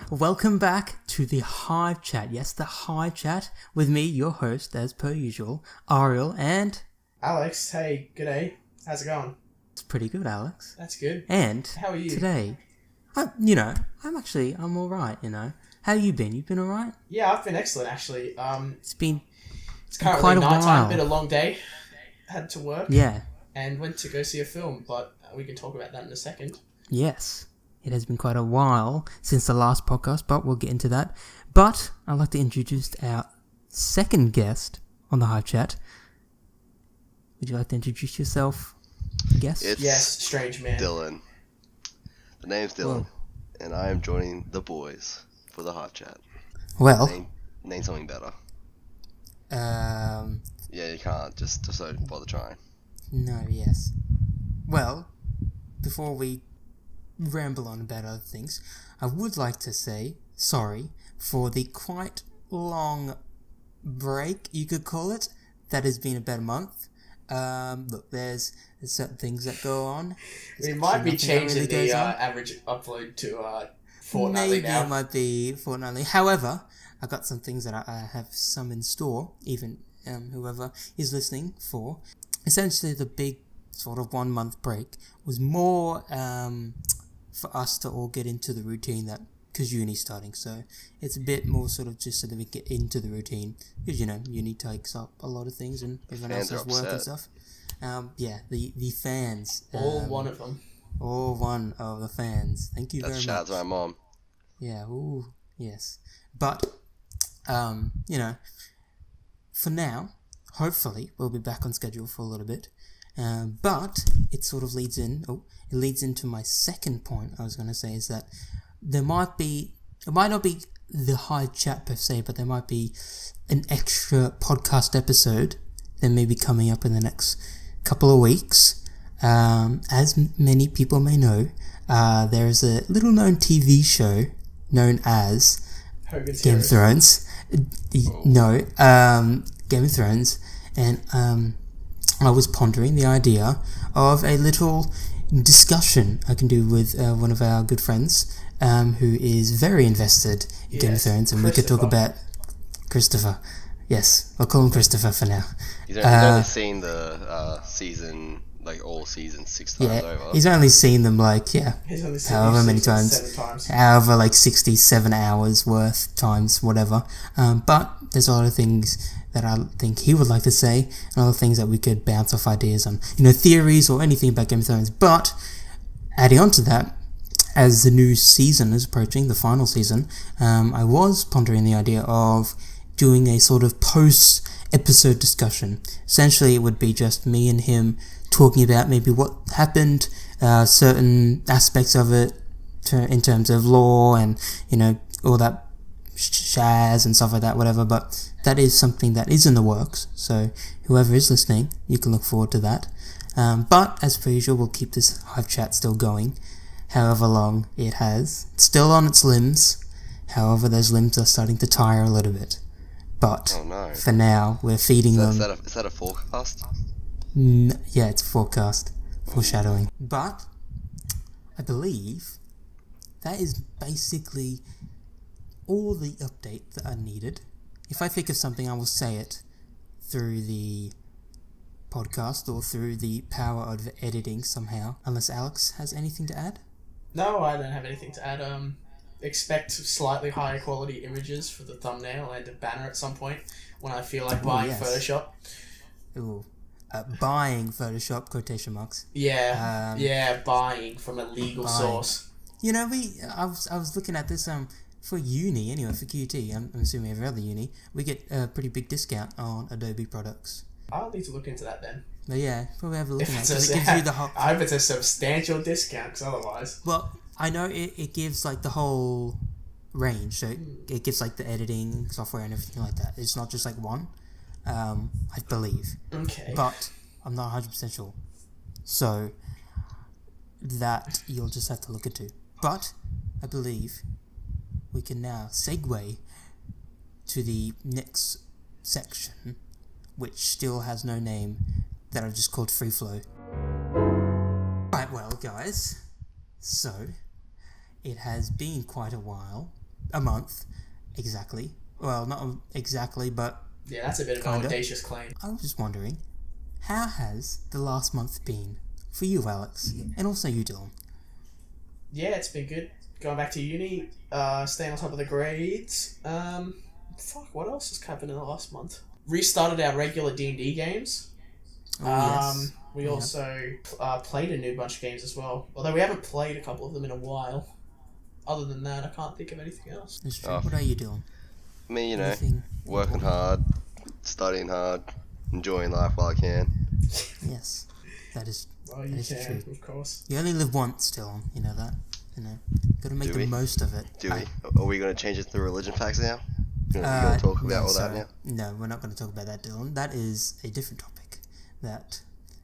welcome back to the Hive Chat. Yes, the Hive Chat with me, your host, as per usual, Ariel and... Alex, hey, g'day. How's it going? It's pretty good, Alex. That's good. And how are you? Today, I'm alright, How you been? You been alright? Yeah, I've been excellent, actually. It's currently quite a nighttime, while. been a long day. Had to work. Yeah. And went to go see a film, but we can talk about that in a second. Yes. It has been quite a while since the last podcast, but we'll get into that. But I'd like to introduce our second guest on the Hive Chat. Would you like to introduce yourself, guest? Yes, strange man. Dylan. The name's Dylan, and I am joining the boys for the Hive Chat. Well, name something better. Yeah, you can't. Just don't bother trying. No, yes. Well, before we ramble on about other things, I would like to say sorry for the quite long break, you could call it, that has been about a month. Look, there's certain things that go on. We might be changing the average upload to fortnightly now. Maybe it might be fortnightly. However, I got some things that I have some in store, even whoever is listening for. Essentially, the big sort of 1 month break was more for us to all get into the routine that, because uni's starting, so it's a bit more sort of just so that we get into the routine, because uni takes up a lot of things and everyone else has work and stuff. The fans, all one of them, all one of the fans. Thank you very much. Shout out to my mom. Yeah, ooh, yes. But for now, hopefully we'll be back on schedule for a little bit. But it sort of leads into my second point I was going to say, is that it might not be the Hive Chat per se, but there might be an extra podcast episode that may be coming up in the next couple of weeks. As many people may know, there is a little known TV show known as Game of Thrones. Game of Thrones, and I was pondering the idea of a little discussion I can do with one of our good friends, who is very invested in Game of Thrones, and we could talk about Christopher. Yes, I'll call him Christopher for now. He's only seen the season, like all season 6 times over. He's only seen them He's only seen however many times. 7 times. However, 67 hours worth times, whatever. But there's a lot of things that I think he would like to say, and other things that we could bounce off ideas on, theories or anything about Game of Thrones. But adding on to that, as the new season is approaching, the final season, I was pondering the idea of doing a sort of post-episode discussion. Essentially, it would be just me and him talking about maybe what happened, certain aspects of it in terms of lore and, all that shaz and stuff like that, whatever. But that is something that is in the works, so whoever is listening, you can look forward to that. But as per usual, we'll keep this Hive Chat still going, however long it has. It's still on its limbs, however those limbs are starting to tire a little bit. But for now, we're feeding them. Is that a forecast? Yeah, it's a forecast. Foreshadowing. But I believe that is basically all the update that I needed. If I think of something, I will say it through the podcast or through the power of editing somehow. Unless Alex has anything to add? No, I don't have anything to add. Expect slightly higher quality images for the thumbnail and a banner at some point when I feel like buying Photoshop. Ooh. Buying Photoshop, quotation marks. Yeah, buying from a legal source. I was looking at this for uni anyway, for QT. I'm assuming every other uni, we get a pretty big discount on Adobe products. I'll need to look into that then. But yeah, probably have a look at it. It gives you the I hope it's a substantial discount, because otherwise. Well, I know it gives the whole range, so it gives the editing software and everything like that. It's not just one, I believe. Okay. But I'm not 100% sure. So that you'll just have to look into. But I believe we can now segue to the next section, which still has no name, that are just called Free Flow. Right, well guys, so it has been quite a while a month, exactly. Well, not exactly, but Yeah, that's a bit of an audacious claim. I was just wondering, how has the last month been for you, Alex, and also you, Dylan? Yeah, it's been good. Going back to uni, staying on top of the grades. What else has happened in the last month? Restarted our regular D&D games. Yes. We also played a new bunch of games as well. Although we haven't played a couple of them in a while. Other than that, I can't think of anything else. That's true. What are you doing? Me, Anything working hard, studying hard, enjoying life while I can. Yes, that is. Well, you can, true. Of course. You only live once, Dylan. You know that. Got to make the most of it. Do we? Are we going to change it to religion facts now? You going to talk about all that now? No, we're not going to talk about that, Dylan. That is a different topic. That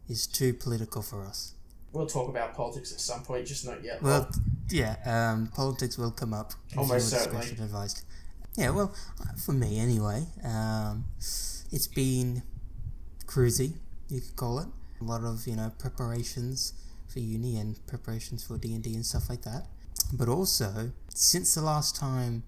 is too political for us. We'll talk about politics at some point, just not yet. Well, yeah, politics will come up. Almost certainly. Advised. Yeah, well, for me anyway, it's been cruisy, you could call it. A lot of, preparations for uni and preparations for D&D and stuff like that. But also, since the last time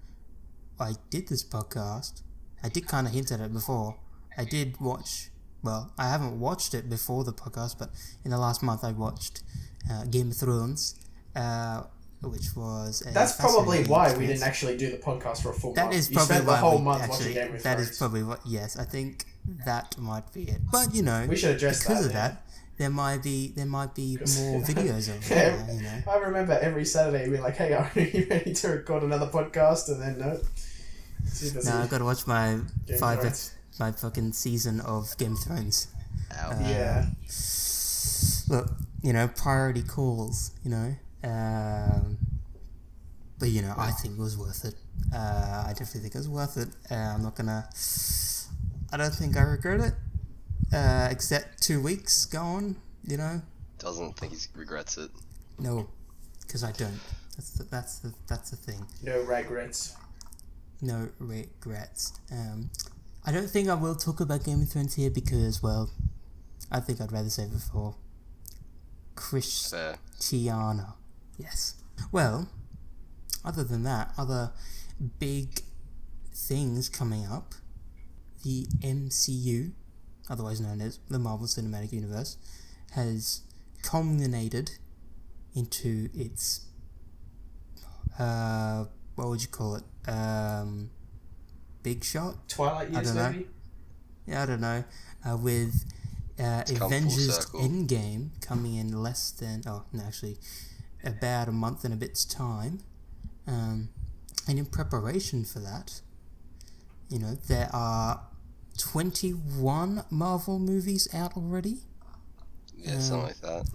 I did this podcast, I did kind of hint at it before. I did watch, well, I haven't watched it before the podcast, but in the last month I watched Game of Thrones, which was that's probably why we didn't actually do the podcast for a full month. Is probably spent the whole month watching Game of Thrones. That is probably what. Yes, I think that might be it. But we should address because that, of that. There might be more videos of it. I remember every Saturday being like, "Hey, are you ready to record another podcast?" And then no. No, I've got to watch my fucking season of Game of Thrones. Yeah. Look, priority calls. But I think it was worth it. I definitely think it was worth it. I'm not gonna. I don't think I regret it. Except 2 weeks gone. Doesn't think he regrets it. No, because I don't. That's the thing. No regrets. No regrets. I don't think I will talk about Game of Thrones here because, well, I think I'd rather save it for Christiana. Yes. Well, other than that, other big things coming up. The MCU, otherwise known as the Marvel Cinematic Universe, has culminated into its what would you call it? Big shot? Twilight years, maybe? Yeah, I don't know. With Avengers Endgame coming in about a month and a bit's time. And in preparation for that, there are 21 Marvel movies out already. Yeah, something like that.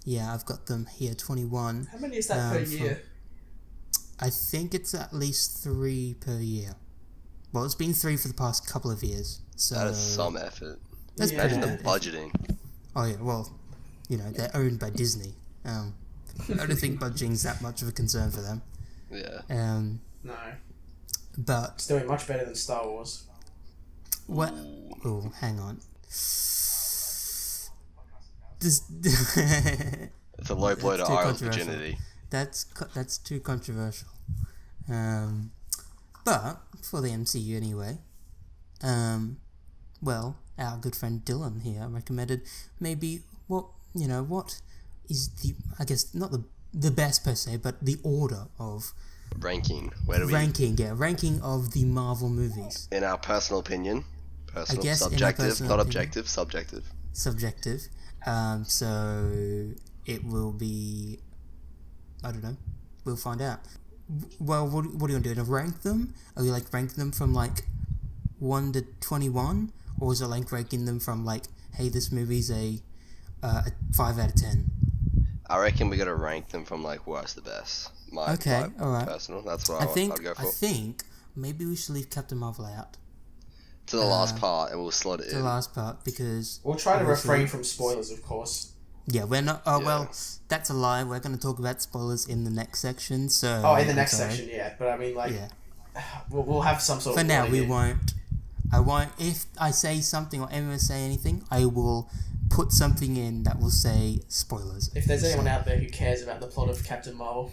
Yeah, I've got them here, 21. How many is that per year? I think it's at least 3 per year. Well, it's been 3 for the past couple of years. So that is some effort. That's Imagine the budgeting. Oh yeah, well, they're owned by Disney. I don't think budgeting's that much of a concern for them. Yeah. No. But it's doing much better than Star Wars. What? Oh, hang on. This it's a low blow to Ariel's virginity. That's too controversial. But for the MCU anyway, well, our good friend Dylan here recommended maybe what is the, I guess not the best per se, but the order of ranking. Ranking of the Marvel movies. In our personal opinion, subjective, not objective, subjective. Subjective. So it will be, I don't know. We'll find out. Well, what are you gonna do? Rank them? Are you rank them from 1 to 21, or is it ranking them from hey, this movie's a 5 out of 10? I reckon we gotta rank them from worst to best. My all right. Personal. That's what I'd go for. I think maybe we should leave Captain Marvel out. To the last part, and we'll slot it in. To the last part, because we'll try to refrain from spoilers, of course. Yeah, we're not. Oh, yeah. Well, that's a lie. We're going to talk about spoilers in the next section. So. Oh, in the next section, yeah. But I mean, we'll have some sort of. For now, we won't. I won't. If I say something or anyone say anything, I will put something in that will say spoilers. If there's anyone out there who cares about the plot of Captain Marvel.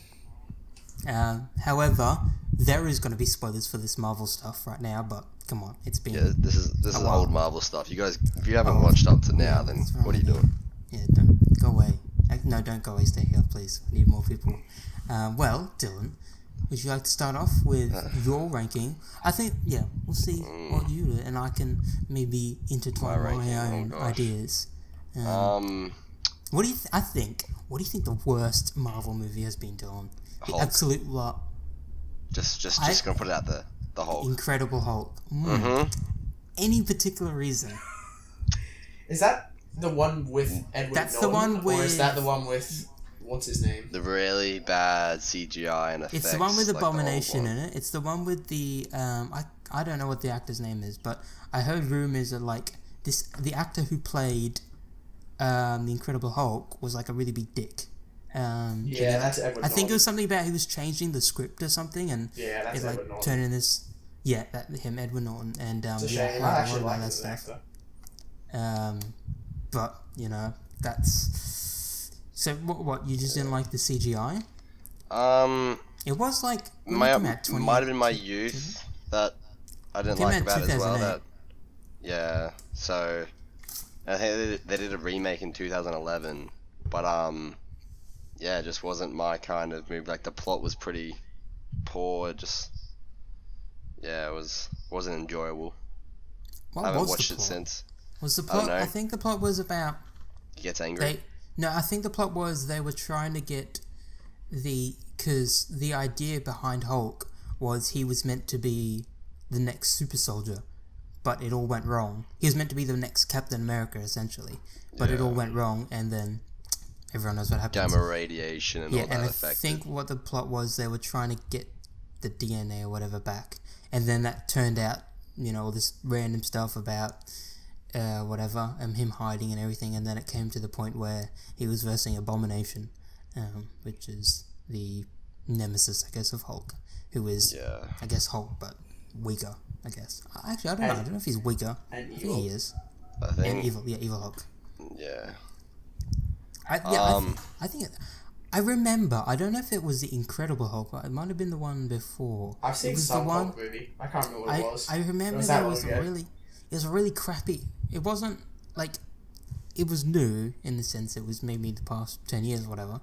However, there is going to be spoilers for this Marvel stuff right now, but come on, it's been... Yeah, this is while. old Marvel stuff. You guys, if you haven't watched up to now, then what are you doing? Yeah, don't go away. No, don't go away. Stay here, please. We need more people. Well, Dylan, would you like to start off with your ranking? I think, we'll see what you do, and I can maybe intertwine my own ideas. What do you What do you think the worst Marvel movie has been, Dylan? The Hulk. absolute lot. Just gonna put it out there. The Hulk. Incredible Hulk. Any particular reason? Is that the one with Edward That's Norton? the one with... Or is that the one with... What's his name? The really bad CGI and effects. It's the one with like Abomination in it. It's the one with the... I don't know what the actor's name is, but I heard rumours that, like, the actor who played the Incredible Hulk was, like, a really big dick. That's Edward Norton. I think it was something about he was changing the script or something, and that's it, like, Edward Norton. turning this... Yeah, him, Edward Norton, and It's a shame. I actually like him as an actor. But, you know, that's... So, what you just didn't like the CGI? It was, like... might have been my youth that I didn't like about it as well. So... I think they did a remake in 2011, but, it just wasn't my kind of movie. Like, the plot was pretty poor, it wasn't enjoyable. I haven't watched it since. Was the plot? I think the plot was about... He gets angry. I think the plot was they were trying to get because the idea behind Hulk was he was meant to be the next super soldier, but it all went wrong. He was meant to be the next Captain America, essentially, but it all went wrong, and then everyone knows what happened. Gamma radiation and all that affected. I think what the plot was, they were trying to get the DNA or whatever back, and then that turned out, all this random stuff about him hiding and everything, and then it came to the point where he was versing Abomination, which is the nemesis, I guess, of Hulk, who is, I guess, Hulk, but weaker, I guess. Actually, I don't know. I don't know if he's weaker. I think he is. And evil. Yeah, evil Hulk. Yeah. I think... I remember, I don't know if it was the Incredible Hulk, but it might have been the one before. I've seen some Hulk movie. I can't remember what it was. I remember it was a really crappy... It wasn't, like... It was new, in the sense it was maybe the past 10 years or whatever.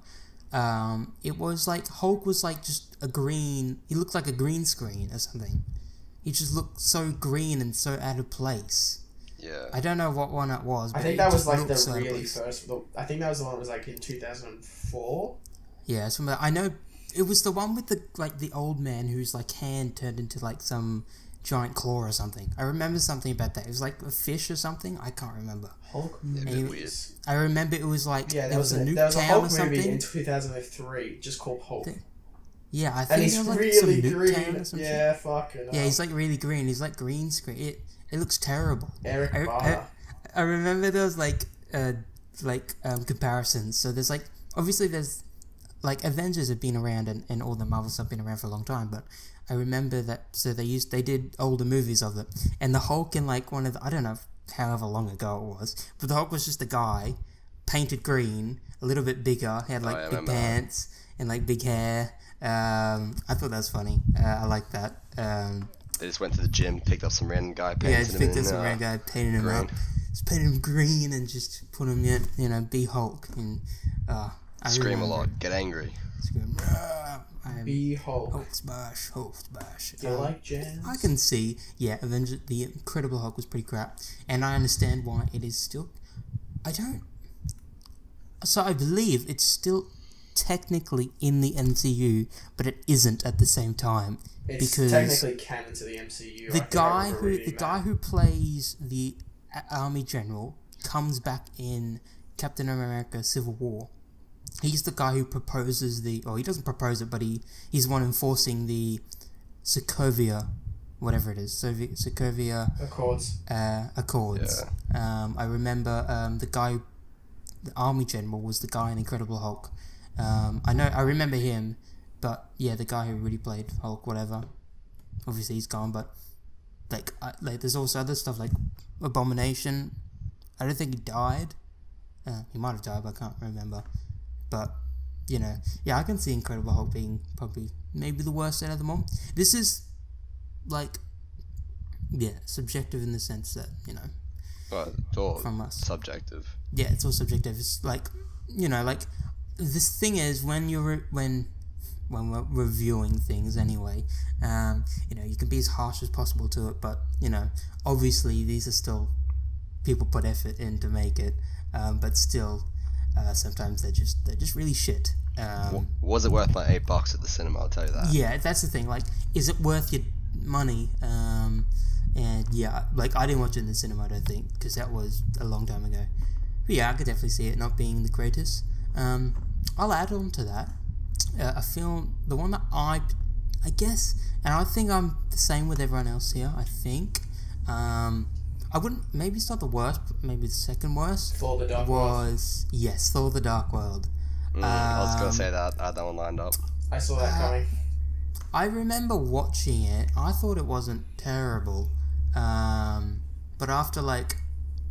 It was like, Hulk was like just a green... He looked like a green screen or something. He just looked so green and so out of place. Yeah. I don't know what one it was, but I think that was like the really first... I think that was the one that was like in 2004. Yeah, I know it was the one with the old man whose like hand turned into like some giant claw or something. I remember something about that. It was like a fish or something. I can't remember. Hulk movie. Weird. I remember it was like there was a nuke there was a town Hulk or something. movie in 2003 just called Hulk. Yeah, I think and he's there was, like, really some nuke green. town or some Yeah, shit. fucking. Yeah, he's like really green. He's like green screen. It looks terrible. Eric Bana. I remember there was like comparisons. So there's like obviously there's like Avengers have been around and all the Marvel stuff been around for a long time, but I remember that they did older movies of it, and the Hulk in like one of the, I don't know however long ago it was, but the Hulk was just a guy painted green, a little bit bigger. He had like big pants and like big hair. I thought that was funny. I like that. They just went to the gym, picked up some random guy, painted him up. Just painted him green and just put him in, be Hulk. And scream a lot, get angry. Scream, be Hulk. Hulk smash. Do you like jams? I can see, Avengers, the Incredible Hulk was pretty crap, and I understand why it is still. I believe it's still technically in the MCU, but it isn't at the same time. It's because technically canon to the MCU. The guy who plays the Army General comes back in Captain America: Civil War. He's the guy who proposes he doesn't propose it, but he's the one enforcing the Sokovia, whatever it is, Sokovia Accords. Accords. Yeah. I remember the Army General was the guy in Incredible Hulk. I remember him, but the guy who really played Hulk, whatever. Obviously he's gone, but there's also other stuff like Abomination. I don't think he died. He might have died, but I can't remember. But I can see Incredible Hulk being probably maybe the worst out of them all. This is, like, yeah, subjective in the sense that, you know, Well, it's all from us. subjective. Yeah, it's all subjective. It's like, you know, like, this thing is, when we're reviewing things anyway, you know, you can be as harsh as possible to it, but, you know, obviously these are still, people put effort in to make it, but still, sometimes they're just really shit. Was it worth my $8 at the cinema? I'll tell you that. Yeah, that's the thing. Like, is it worth your money? And yeah, like, I didn't watch it in the cinema, I don't think, because that was a long time ago. But yeah, I could definitely see it not being the greatest. I'll add on to that. A film, the one that I guess, and I think I'm the same with everyone else here, I think. I wouldn't, maybe it's not the worst, but maybe the second worst. Thor the Dark World. Yes, Thor the Dark World. I was going to say that. I had that one lined up. I saw that coming. I remember watching it. I thought it wasn't terrible. But after, like,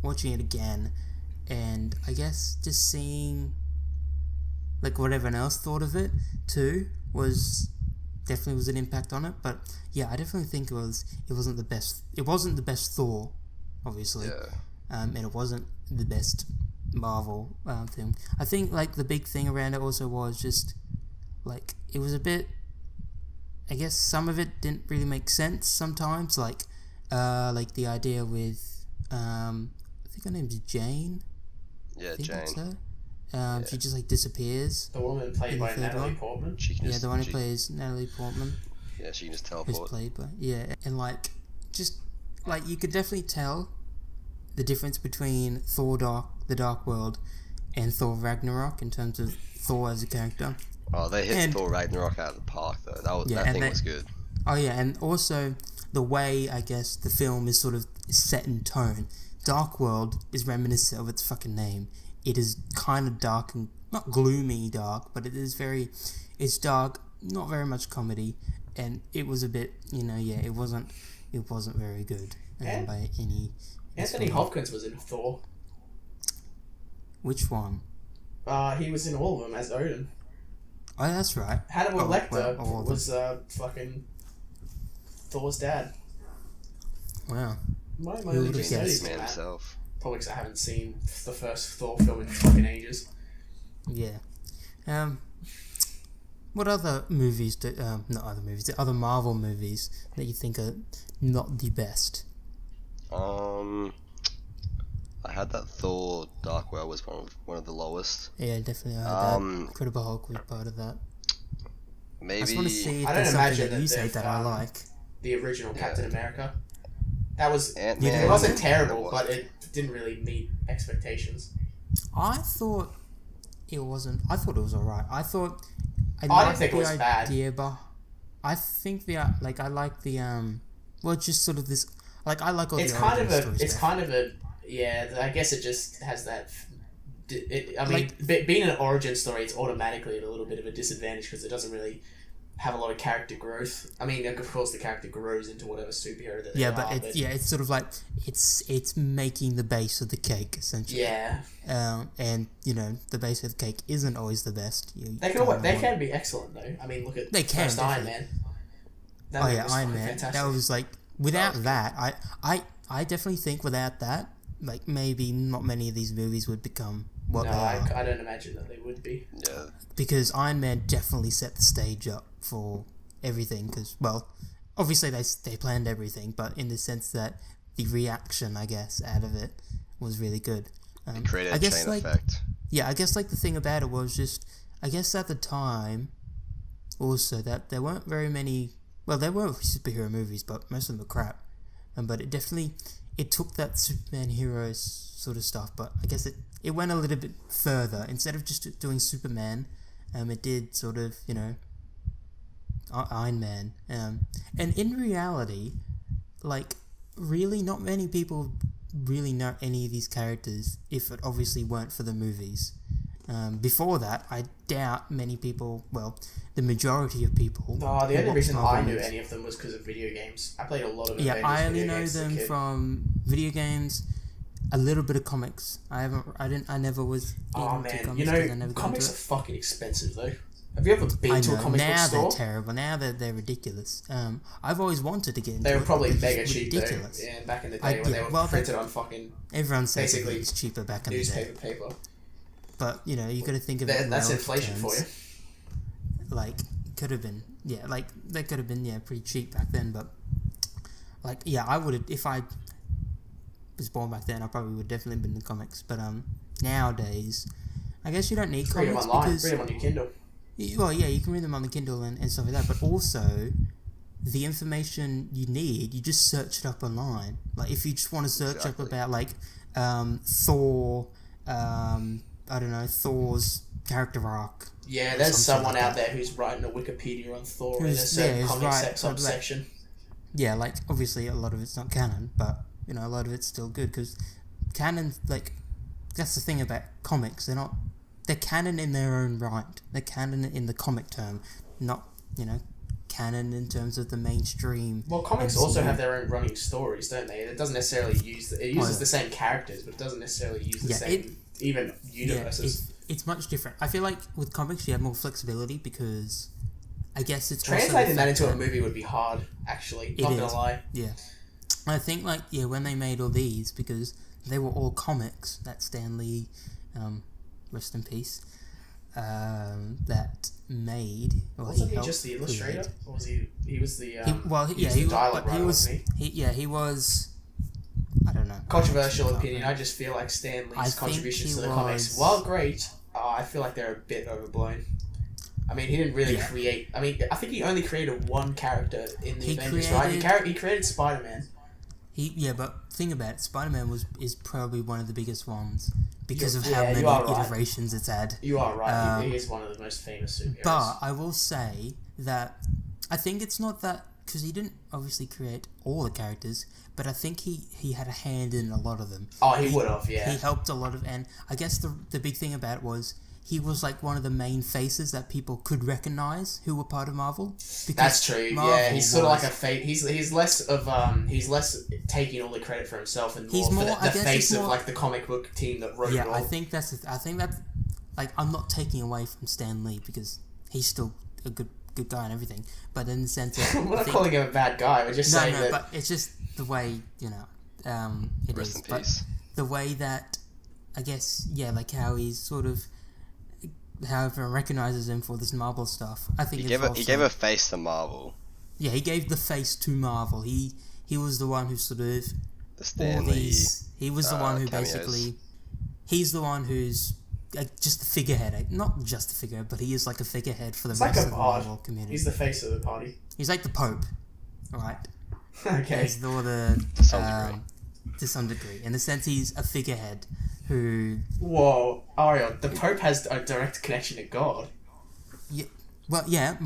watching it again, and I guess just seeing, like, what everyone else thought of it, too, definitely was an impact on it. But, yeah, I definitely think it wasn't the best. It wasn't the best Thor, obviously. Yeah. And it wasn't the best Marvel film. I think, like, the big thing around it also was just, like, it was a bit, I guess some of it didn't really make sense sometimes, like the idea with, I think her name's Jane. Yeah, I think Jane. that's her. She just, like, disappears. The woman played by Natalie Portman. The one who plays Natalie Portman. Yeah, she can just Is teleport. played by, yeah, and, like, just, like, you could definitely tell the difference between the Dark World and Thor Ragnarok in terms of Thor as a character. Oh, they hit Thor Ragnarok out of the park, though. That thing was good. Oh, yeah, and also the way, I guess, the film is sort of set in tone. Dark World is reminiscent of its fucking name. It is kind of dark and, not gloomy dark, but it's dark, not very much comedy, and it was a bit, you know, yeah, it wasn't very good by any... Anthony Hopkins was in Thor. Which one? He was in all of them as Odin. Oh, that's right. Hannibal Lecter was fucking Thor's dad. Wow. My Who only would've just guessed? noticed Man that. himself. Probably because I haven't seen the first Thor film in fucking ages. Yeah. What other movies other Marvel movies that you think are not the best? I had that Thor Dark World was one of the lowest. Yeah, definitely. I heard that. Incredible Hulk was part of that. Maybe. I just want to see if I there's don't something imagine that you that say they've, that I like. The original Captain America. That was... Ant-Man. It wasn't terrible, but it didn't really meet expectations. I thought it wasn't... I thought it was alright. I didn't think it was bad. But I think I like the... Well, just sort of this... Like, I like all the origin stories. It's kind of a... Yeah, I guess it just has that... being an origin story, it's automatically at a little bit of a disadvantage because it doesn't really have a lot of character growth. I mean, of course, the character grows into whatever superhero that they are. But it's sort of like it's making the base of the cake essentially. Yeah. And you know the base of the cake isn't always the best. They can be excellent though. I mean, look at first Iron Man. Iron Man. Fantastic. That was like without that, I definitely think without that, like maybe not many of these movies would become what they are. I don't imagine that they would be. Yeah. Because Iron Man definitely set the stage up for everything. Because, well, obviously they planned everything, but in the sense that the reaction, I guess, out of it was really good. It created a chain effect. Yeah, I guess like the thing about it was just, I guess at the time, also that there weren't very many. Well, there were superhero movies, but most of them were crap. But it took that Superman heroes sort of stuff, but I guess it went a little bit further. Instead of just doing Superman, it did sort of, you know, Iron Man. And in reality, like, really not many people really know any of these characters if it obviously weren't for the movies. Before that, I doubt many people, well, the majority of people... No, the only reason I knew any of them was because of video games. I played a lot of Avengers Yeah, I only video know games them as a kid. from video games, a little bit of comics. I never was Oh into man, comics you 'cause I know, never got comics are into fucking expensive though. Have you ever been I to a know, comic book now store? they're terrible. Now they're ridiculous. I've always wanted to get into They it. were probably but they're mega just cheap ridiculous. though. Yeah, back in the day when they were printed on fucking Everyone says basically it was cheaper back in the day. newspaper paper. But, you know, you got to think of it in That's relative inflation terms. for you. Like, could have been, yeah, like, they could have been, yeah, pretty cheap back then, but, like, yeah, I would have, if I was born back then, I probably would definitely been in the comics, but, nowadays, I guess you don't need Read them comics online. because... Read them on your Kindle. Well, yeah, you can read them on the Kindle and stuff like that, but also, the information you need, you just search it up online. Like, if you just want to search up about, like, Thor, I don't know, Thor's character arc. Yeah, there's someone out there who's writing a Wikipedia on Thor in a certain comic subsection. Yeah, like, obviously a lot of it's not canon, but, you know, a lot of it's still good, because canon, like, that's the thing about comics, they're canon in their own right. They're canon in the comic term, not, you know, canon in terms of the mainstream. Well, comics also have their own running stories, don't they? It doesn't necessarily use... It uses the same characters, but it doesn't necessarily use the same... even universes. Yeah, it's much different. I feel like with comics you have more flexibility because I guess it's translating that into a movie would be hard, actually. Not gonna lie. Yeah. I think, like, yeah, when they made all these, because they were all comics that Stan Lee, rest in peace, that made... Well, wasn't he just the illustrator? Or was he... He was the... he was... I don't know. Controversial opinion. I just feel like Stan Lee's contributions to the comics, while great, I feel like they're a bit overblown. I mean, he didn't really create... I mean, I think he only created one character in the Avengers, right? He created Spider-Man. But think about it. Spider-Man is probably one of the biggest ones because of how many iterations it's had. You are right. He is one of the most famous superheroes. But I will say that I think it's not that... Because he didn't obviously create all the characters, but I think he had a hand in a lot of them. Oh, he would have, yeah. He helped a lot of... And I guess the big thing about it was he was like one of the main faces that people could recognize who were part of Marvel. That's true. Yeah, he's sort of like a face. He's less taking all the credit for himself and more for the face of like the comic book team that wrote it all. I think that's like, I'm not taking away from Stan Lee because he's still a good guy and everything, but in the sense of... We're not calling him a bad guy, we're just saying that... but it's just the way, you know, it Rest is. in peace. But the way that, I guess, yeah, like how he's sort of... How everyone recognises him for this Marvel stuff. I think he gave a face to Marvel. Yeah, he gave the face to Marvel. He was the one who sort of... The Stan Lee he was the one who cameos. basically... He's the one who's... just the figurehead, not just the figurehead, but he is like a figurehead for the rest of the Marvel community. He's the face of the party. He's like the Pope, right? Okay. He's to some degree. In the sense, he's a figurehead who... Whoa, Ariel, the Pope has a direct connection to God. Yeah, well, yeah,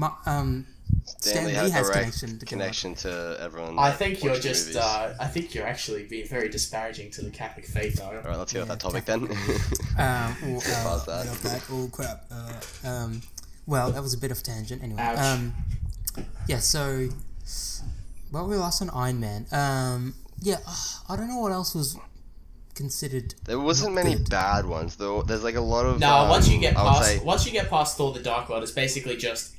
Stan Lee has connection to everyone. I think you're just... I think you're actually being very disparaging to the Catholic faith, Ariel. Alright, let's hear that topic then. Oh crap. Well, that was a bit of a tangent anyway. Ouch. Yeah, so... Well, we lost on Iron Man. Yeah, I don't know what else was considered... There wasn't many bad ones, though. There's like a lot of... No, once you get past Thor the Dark World, it's basically just...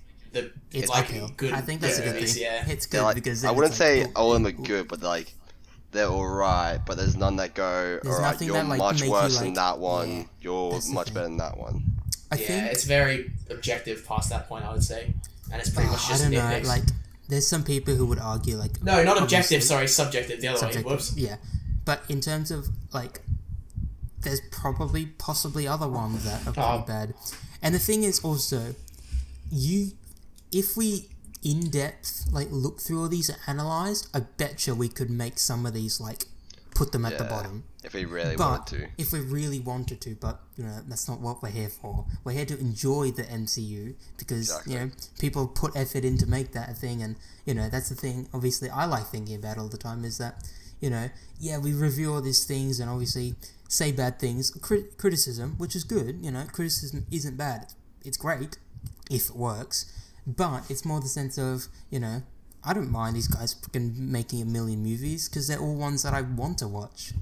It's like uphill. good. I think that's a good movies, thing. Yeah. It's good because I wouldn't say all of them are good, but like they're alright. But there's none that go. Alright, you're much worse than that one. Yeah, you're much better than that one. I think it's very objective past that point. I would say, and it's pretty much just I don't nitpicks. know. Like, there's some people who would argue like no, not objective. Sorry, subjective. The other way. Whoops. Yeah, but in terms of like, there's possibly other ones that are pretty bad. And the thing is also, if we in depth like look through all these and analyze, I betcha we could make some of these like put them at the bottom. If we really wanted to. If we really wanted to, but you know, that's not what we're here for. We're here to enjoy the MCU because you know, people put effort in to make that a thing, and you know, that's the thing obviously I like thinking about all the time is that, you know, yeah, we review all these things and obviously say bad things, criticism, which is good, you know, criticism isn't bad. It's great if it works. But it's more the sense of, you know, I don't mind these guys making a million movies because they're all ones that I want to watch.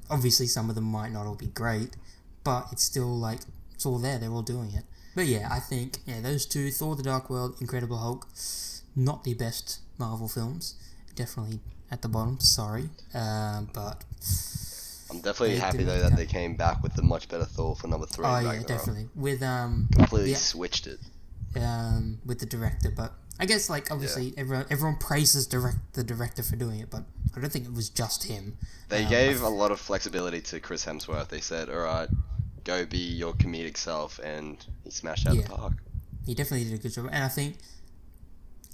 Obviously, some of them might not all be great, but it's still like, it's all there. They're all doing it. But yeah, I think those two, Thor: The Dark World, Incredible Hulk, not the best Marvel films. Definitely at the bottom. Sorry, but I'm definitely happy though that they came back with a much better Thor for number 3. Oh Ragnarok. yeah, definitely with completely switched it. With the director, but I guess like obviously everyone praises the director for doing it, but I don't think it was just him. They gave a lot of flexibility to Chris Hemsworth. They said, "All right, go be your comedic self," and he smashed out the park. He definitely did a good job, and I think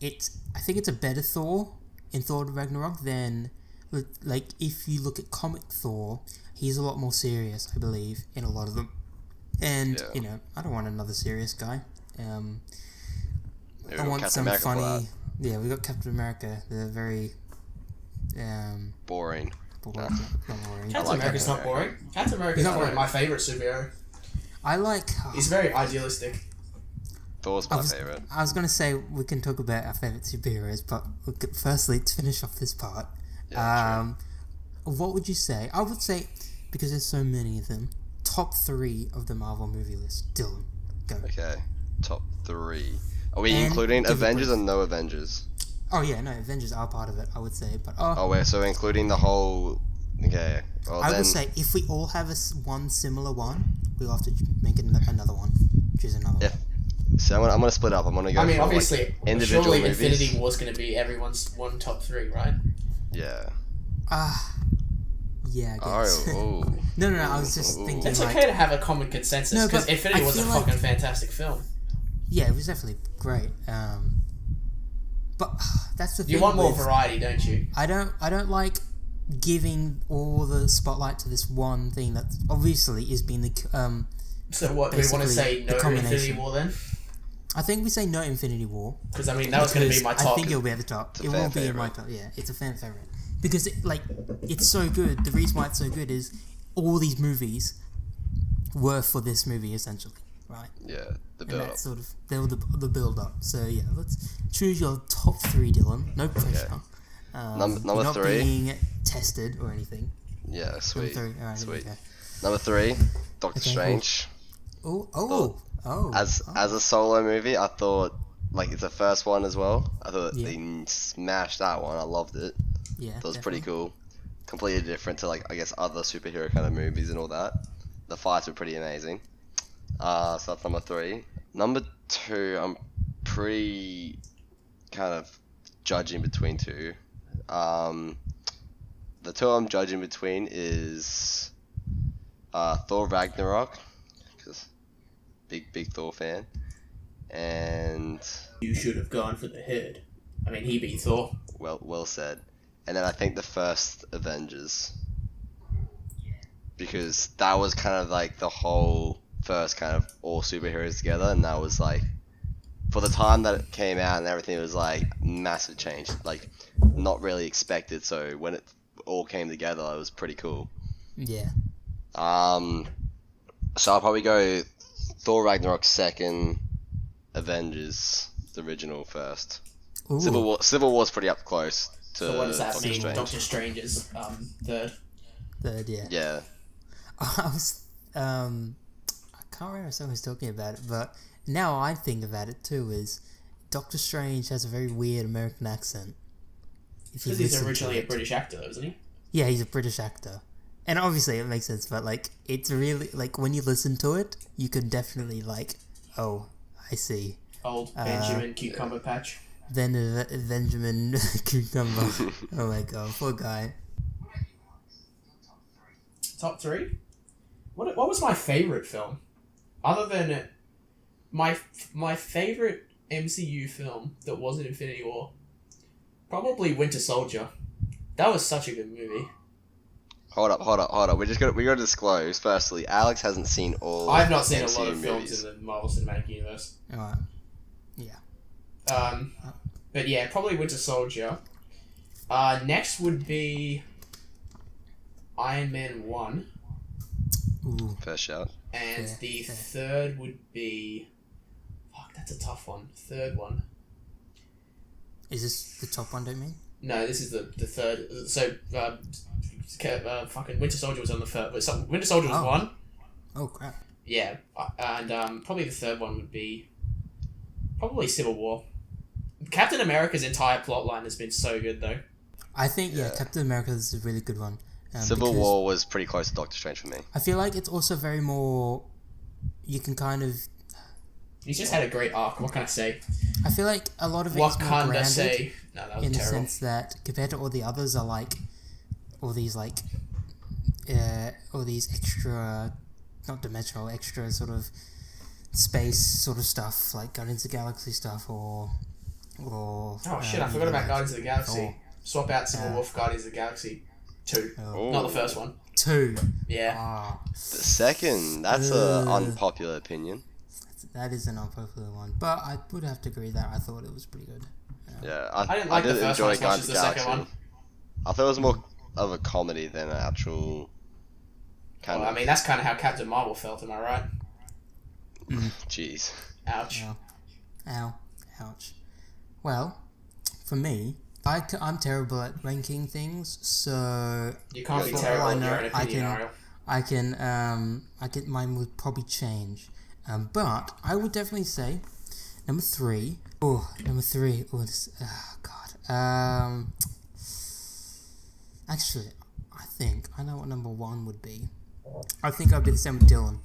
it's a better Thor in Thor Ragnarok than like if you look at comic Thor, he's a lot more serious, I believe, in a lot of them. And I don't want another serious guy. I want some funny. Yeah, we got Captain America. They're very boring. Not boring. Captain America's not boring. Captain America's probably my favorite superhero. I like. He's very idealistic. Thor's my favorite. I was gonna say we can talk about our favorite superheroes, but firstly, to finish off this part, what would you say? I would say, because there's so many of them, top 3 of the Marvel movie list. Dylan, go. Okay, top 3. Are we including Avengers or no Avengers? Oh yeah, no, Avengers are part of it, I would say, but so including the whole. Okay. Well, I would say if we all have one similar one, we'll have to make it another one. Choose another one. So I'm gonna split up. I'm gonna go. I mean, obviously, individual surely movies. Infinity War's gonna be everyone's one top 3, right? Yeah. Yeah, I guess. No, I was just thinking. It's okay to have a common consensus because Infinity was a fucking fantastic film. Yeah, it was definitely great. But that's the thing. You want more variety, don't you? I don't like giving all the spotlight to this one thing that obviously is being the So what do we want to say? No Infinity War then? I think we say no Infinity War because I mean that was going to be my top. I think it'll be at the top. It will be in my top. Yeah, it's a fan favorite because it's so good. The reason why it's so good is all these movies were for this movie essentially, right? Yeah, the build up. Sort of they were the build up. So yeah, let's choose your top 3, Dylan. No pressure. Okay. Number not 3. Being tested or anything. Yeah, sweet. Number 3. All right, sweet. Number 3, Doctor Strange. Oh. As a solo movie, I thought it's the first one as well. I thought they smashed that one. I loved it. Yeah, it was pretty cool. Completely different to I guess other superhero kind of movies and all that. The fights were pretty amazing. So that's number 3. Number 2, I'm pretty kind of judging between 2. The 2 I'm judging between is Thor Ragnarok, because big Thor fan, and you should have gone for the head. I mean, he beat Thor. Well said. And then I think the first Avengers, because that was kind of the whole first kind of all superheroes together, and that was for the time that it came out and everything, it was massive change, not really expected. So when it all came together, it was pretty cool. Yeah. So I'll probably go Thor Ragnarok second, Avengers the original first. Ooh. Civil War's pretty up close to So what does that Doctor mean? Strange. Doctor Strange's third. Third, yeah. Yeah. I was I can't remember if someone was talking about it, but now I think about it too is Doctor Strange has a very weird American accent. Because he's originally a British actor, isn't he? Yeah, he's a British actor. And obviously it makes sense, but it's really when you listen to it, you can definitely oh, I see. Old Benjamin Cucumber Patch. Benjamin Cucumber. Oh my god, poor guy. Top 3? What was my favourite film? Other than my favourite MCU film that wasn't Infinity War, probably Winter Soldier. That was such a good movie. Hold up. We gotta disclose. Firstly, Alex hasn't seen all. I've not seen MCU a lot of movies. films in the Marvel Cinematic Universe. Alright. Yeah. But yeah, probably Winter Soldier. Next would be Iron Man 1. Ooh. First shout. And the third would be... Fuck, that's a tough one. Third one. Is this the top one, don't you mean? No, this is the third. So, fucking Winter Soldier was on the first. Winter Soldier was 1. Oh, crap. Yeah, and probably the third one would be probably Civil War. Captain America's entire plotline has been so good, though. I think, Captain America is a really good one. Civil War was pretty close to Doctor Strange for me. I feel like it's also very more... You can kind of... He's just had a great arc, what can I say? I feel like a lot of it is more grounded. Say? No, that was in terrible. the sense that, compared to all the others, are like... All these, like... all these extra... Not dimensional, extra sort of... Space sort of stuff, like Guardians of the Galaxy stuff, or... Oh shit, I forgot about Guardians of the Galaxy. Swap out Civil War for Guardians of the Galaxy 2. Not the first one. 2. Yeah. The second, that's an unpopular opinion. That is an unpopular one, but I would have to agree that I thought it was pretty good. Yeah, I didn't like the first one as much as the second one. I thought it was more of a comedy than an actual kind of... I mean, that's kind of how Captain Marvel felt, am I right? Jeez. Ouch. Ow. Ouch. Well, for me, I'm terrible at ranking things, so... You can't be terrible in your own opinion, Ariel. I can, mine would probably change. But I would definitely say, number 3. Oh, this, God. Actually, I think I know what number 1 would be. I think I'd be the same with Dylan.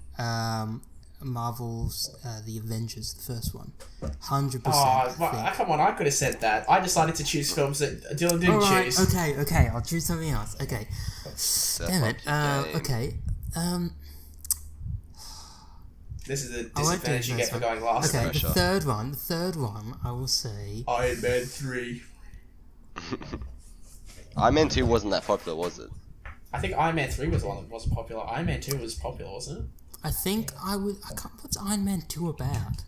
Marvel's The Avengers, the first one. 100%. Oh, come on, I could have said that. I decided to choose films that Dylan didn't choose. Okay, I'll choose something else. Okay. Damn it. Okay. This is the disadvantage you get for going last. Okay, the third one, I will say... Iron Man 3. Iron Man 2 wasn't that popular, was it? I think Iron Man 3 was the one that wasn't popular. Iron Man 2 was popular, wasn't it? I think what's Iron Man 2 about?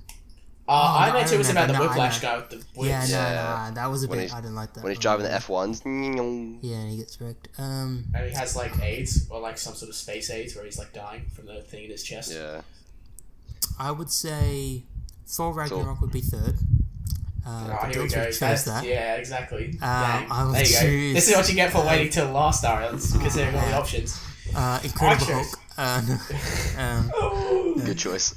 Iron Man 2 was about the Whiplash guy with the whips. Yeah, that was a bit... I didn't like that. When he's driving the F1s. Yeah, and he gets wrecked. And he has, like, AIDS, or, like, some sort of space AIDS, where he's, like, dying from the thing in his chest. Yeah. I would say Thor Ragnarok would be third. Here we go. Yeah, exactly. I there you go. This is what you get for waiting till last, Ariel, considering all the options. Incredible Hulk. Good choice.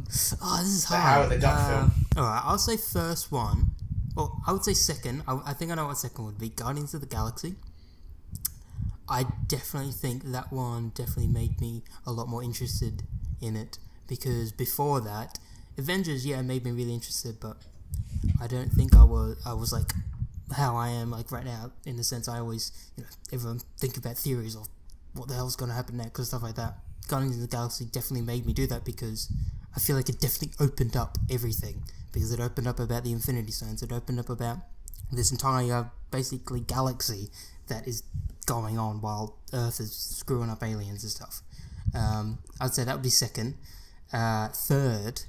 This is hard. Howard the Duck film. Alright, I'll say first one. Well, I would say second. I think I know what second would be. Guardians of the Galaxy. I definitely think that one definitely made me a lot more interested in it. Because before that, Avengers, made me really interested, but I don't think I was like how I am like right now, in the sense I always, everyone think about theories of what the hell's going to happen next and stuff like that. Guardians of the Galaxy definitely made me do that, because I feel like it definitely opened up everything, because it opened up about the Infinity Stones, it opened up about this entire basically galaxy that is going on while Earth is screwing up aliens and stuff. I'd say that would be second. Third,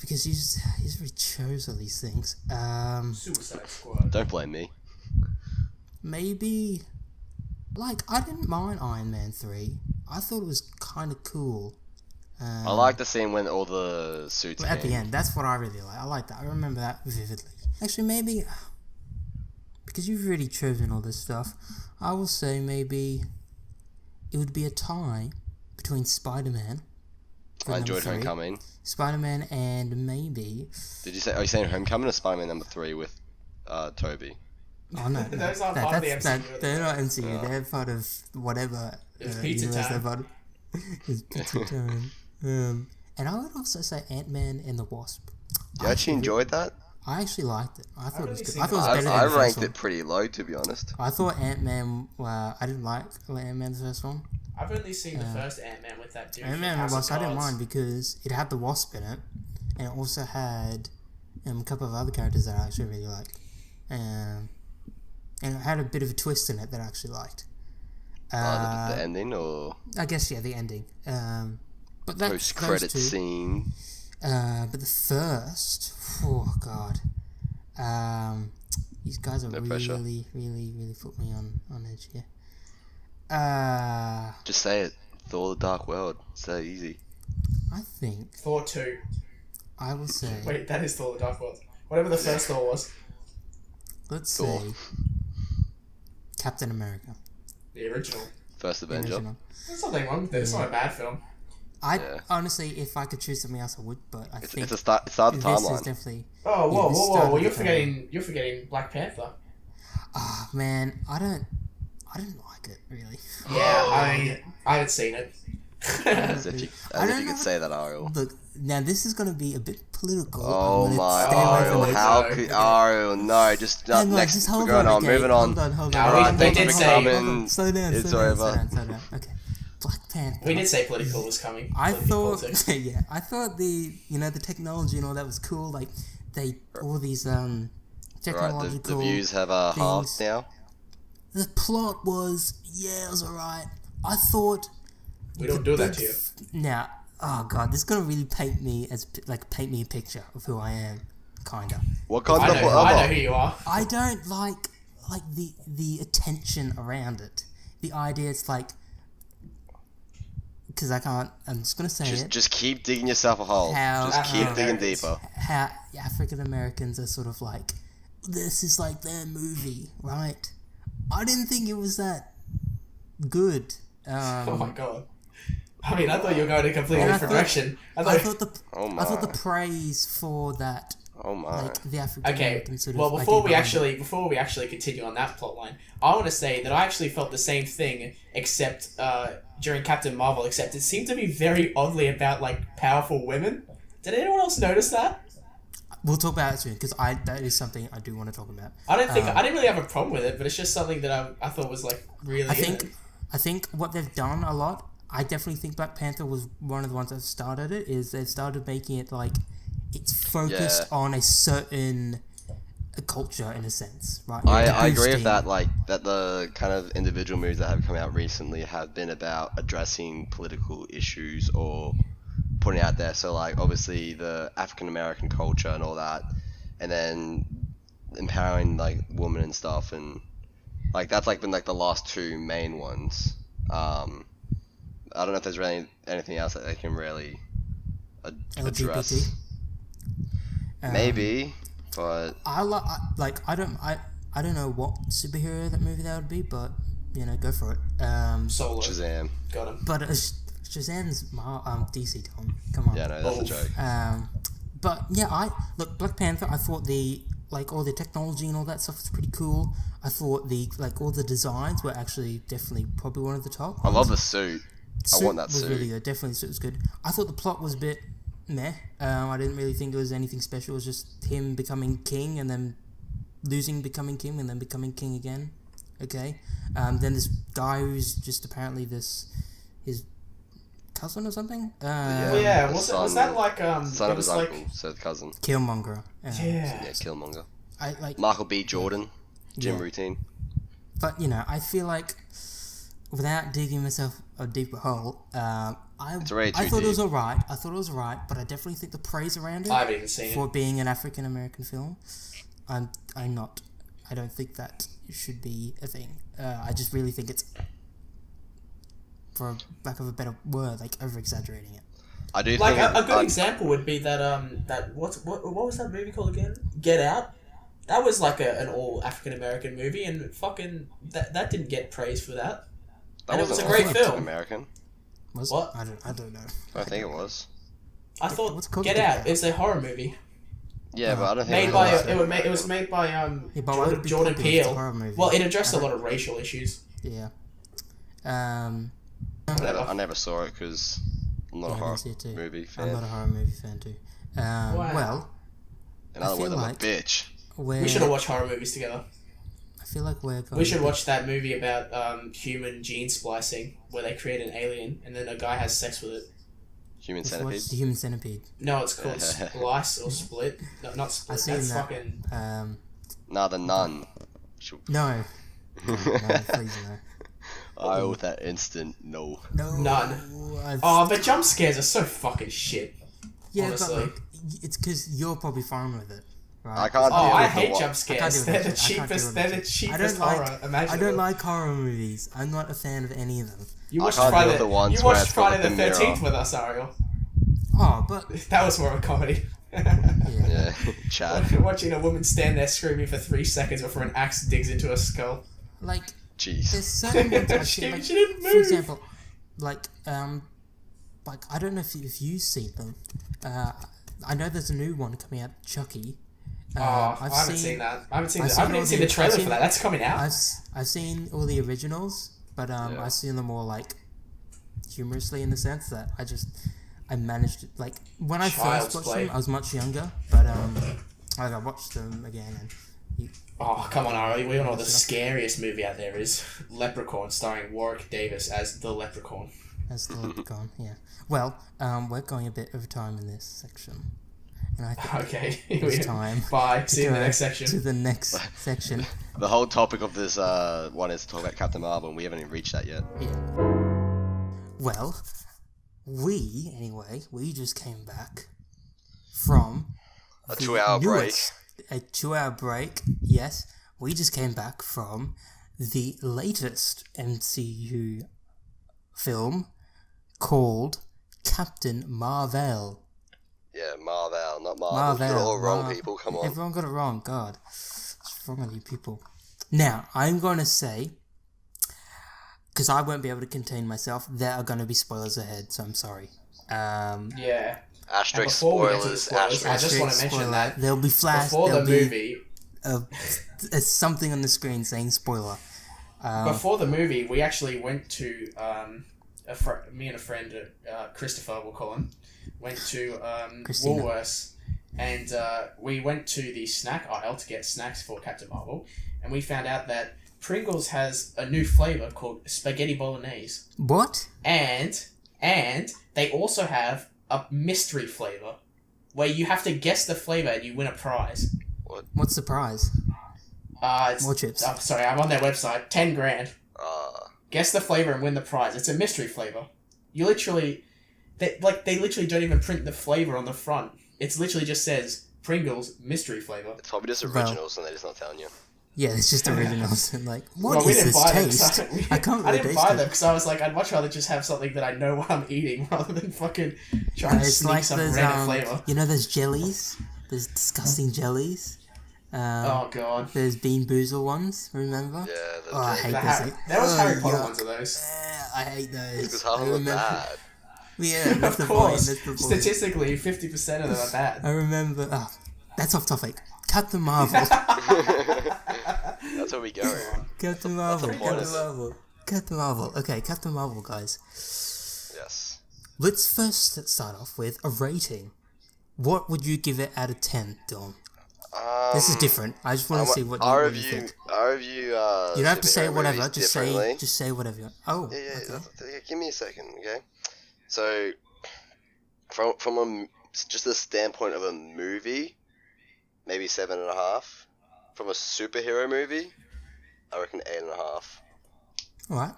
because he's already chose all these things. Suicide Squad. Don't blame me. Maybe, like, I didn't mind Iron Man 3. I thought it was kind of cool. I like the scene when all the suits at the end. That's what I really like. I like that. I remember that vividly. Actually, maybe, because you've really chosen all this stuff, I will say maybe it would be a tie between Spider-Man. I enjoyed Homecoming. Spider-Man and maybe... Are you saying Homecoming or Spider-Man number 3 with Toby? Oh no, those aren't part of the MCU. They're not MCU. They're part of whatever. It's Pizza Time. It's Pizza Time. And I would also say Ant-Man and the Wasp. You actually enjoyed that? I actually liked it. I thought it was good. I thought it was better than the first one. I ranked it pretty low, to be honest. I thought Ant-Man... I didn't like Ant-Man the first one. I've only seen the first Ant-Man with that dude. Ant-Man and the Wasp, I didn't mind because it had the Wasp in it, and it also had a couple of other characters that I actually really liked. And it had a bit of a twist in it that I actually liked. The ending, or...? I guess, the ending. But that post-credit scene. But the first... Oh, God. These guys are really, really, really put me on edge here. Just say it. Thor: The Dark World. It's that easy. I think... Thor 2. I will say... Wait, that is Thor: The Dark World. Whatever the first Thor was. Let's say... Captain America. The original. First Avenger. There's nothing wrong with it. It's not a bad film. honestly, if I could choose something else, I would. But I think it's the start of the this timeline. is definitely. Oh, whoa, this whoa, started whoa! Well, the you're forgetting Black Panther. Ah, man, I don't like it really. Yeah, I haven't seen it. As if you could say that, Ariel. Look, now this is going to be a bit political. Oh my, Ariel, how could Ariel? No, just next. We're going on, moving on. Hold on. Alright, we thank you did for say- coming. Slow down. It's Slow over. down. Okay, Black Panther. We did say political was coming. I Political thought, politics. yeah, I thought the technology and all that was cool. Like all these Right, technological. the views have halved things. now. The plot was it was alright. I thought. We don't do that to you. Now, oh god, this is gonna really paint me a picture of who I am, kinda. What kind I of know who you are. I don't like the attention around it. The idea it's like, because I can't. I'm just gonna say it. Just keep digging yourself a hole. How, Just keep digging deeper. How African Americans are sort of like, this is like their movie, right? I didn't think it was that good. Oh my god. I mean, I thought you were going in a completely And I different thought- direction. I thought the Oh my. I thought the praise for that, Oh my. like the African Okay, American sort of. well, before we idea actually continue on that plotline, I want to say that I actually felt the same thing, except during Captain Marvel. Except it seemed to be very oddly about like powerful women. Did anyone else notice that? we'll talk about it soon because that is something I do want to talk about. I didn't really have a problem with it, but it's just something that I thought was like really. I think what they've done a lot. I definitely think Black Panther was one of the ones that started it. Is they've started making it like it's focused on a certain culture in a sense, right? I agree with that. Like that, the kind of individual movies that have come out recently have been about addressing political issues or putting it out there. So like obviously the African American culture and all that, and then empowering like women and stuff, and like that's like been like the last two main ones. I don't know if there's really anything else that they can really address. LGBT. Maybe, but I don't know what superhero that movie that would be, but go for it. Solo. Shazam. Got him. But Shazam's DC, Tom. Come on. Yeah, no, that's a joke. But yeah, Black Panther. I thought all the technology and all that stuff was pretty cool. I thought all the designs were actually definitely probably one of the top I ones. love the suit. I want that was suit. really good. Definitely, the suit was good. I thought the plot was a bit meh. I didn't really think it was anything special. It was just him becoming king and then losing, becoming king, and then becoming king again. Okay. Then this guy who's just apparently his cousin or something. Was that like Son it of was his like uncle, so the cousin. Killmonger. yeah. Yeah, Killmonger. I like. Michael B. Jordan, gym Yeah. routine. But I feel like without digging myself a deeper hole, I already too thought it was deep. alright. but I definitely think the praise around it I haven't even seen for it. being an African American film, I don't think that should be a thing. I just really think it's, for lack of a better word, like over exaggerating it. I do Like think a good example would be that what was that movie called again? Get Out. That was like an all African American movie, and fucking that didn't get praise for that. And it was a great film. American. Was What? I don't know. I think it was. I What's thought it called? Get Out. It's a horror movie Yeah, but I don't think made it by was. it was made by but why would it be Jordan popular if it's a Peele. horror movie? Well, it addressed a lot of racial issues. Yeah. I never saw it because I'm not a Yeah, I horror didn't see it too. movie I'm not fan. a horror movie fan too. Well, In other I words, feel I'm a like- bitch. We should have watched horror movies together. I feel like we're going. We should watch that movie about human gene splicing, where they create an alien and then a guy has sex with it. Human Let's Centipede. watch the Human Centipede. No, it's called Splice or Split. No, not Split. I've seen That's that. fucking. Nah, the Nun. No. No, please no. I with that instant no. No. None. Oh, the jump scares are so fucking shit. yeah, honestly. but like, it's because you're probably fine with it, right? I can't Oh, deal I with hate the jump I scares. can't do They're it. the I can't do cheapest. it. They're the I cheapest don't horror like. imaginable. I don't like horror movies. I'm not a fan of any of them. You I watched can't Friday. deal with the ones You where watched it's got, Friday the like, the 13th mirror. with us, Ariel. Oh, but That was more of a comedy. yeah. Yeah, Chad. Watching a woman stand there screaming for 3 seconds before an axe digs into her skull. Like, Jeez. there's certain ones I She- feel like, she didn't for move. example, like like, I don't know if you've seen them. I know there's a new one coming out, Chucky. I haven't seen that. I haven't even seen the trailer for that. That's coming out. I've seen all the originals, but I've seen them all like humorously in the sense that I managed to, like, when I first watched them, I was much younger, but I watched them again and. Come on, Ariel. We all know what the scariest movie out there is. Leprechaun, starring Warwick Davis as the Leprechaun. As the Leprechaun, yeah. Well, we're going a bit over time in this section. And I think it's time. Bye. See you in the next section. To the next section. The whole topic of this one is to talk about Captain Marvel, and we haven't even reached that yet. Yeah. Well, we just came back from a 2-hour break. A 2-hour break, yes. We just came back from the latest MCU film called Captain Marvel. Yeah, Marvel, not Marvel. You got it all wrong, people. Come on. Everyone got it wrong. God. What's wrong with you people? Now, I'm going to say, because I won't be able to contain myself, there are going to be spoilers ahead, so I'm sorry. Yeah. Asterisk spoilers. I just want to mention that there'll be flash. Before the movie, something on the screen saying spoiler. Before the movie, we actually went to me and a friend, Christopher, we'll call him, went to Woolworths, and we went to the snack aisle to get snacks for Captain Marvel, and we found out that Pringles has a new flavor called spaghetti bolognese. What? And they also have a mystery flavor where you have to guess the flavor and you win a prize. What's the prize? More chips. Sorry, I'm on their website. 10 grand. Guess the flavor and win the prize. It's a mystery flavor. You literally, they literally don't even print the flavor on the front. It's literally just says Pringles mystery flavor. It's probably just originals and they're just not telling you. Yeah, it's just originals. And like, what is this taste? I didn't buy them because I was like, I'd much rather just have something that I know what I'm eating rather than fucking trying to sneak some random flavor. You know those jellies? Those disgusting jellies? Oh god. There's Bean Boozle ones, remember? Yeah. I hate those. There was Harry Potter ones of those. I hate those. Because half of them are bad. Yeah, that's of course. Statistically, 50% of them are bad. I remember... that's off topic. Captain Marvel. That's where we go. Captain Marvel. Captain Marvel. Okay, Captain Marvel, guys. Yes. Let's first start off with a rating. What would you give it out of 10, Dom? This is different. I just want to see what you think. Our review. You don't have to say whatever. Just say whatever you want. Oh. Yeah. Okay. Give me a second, okay? So, from just the standpoint of a movie, maybe 7.5. From a superhero movie, I reckon 8.5. Alright.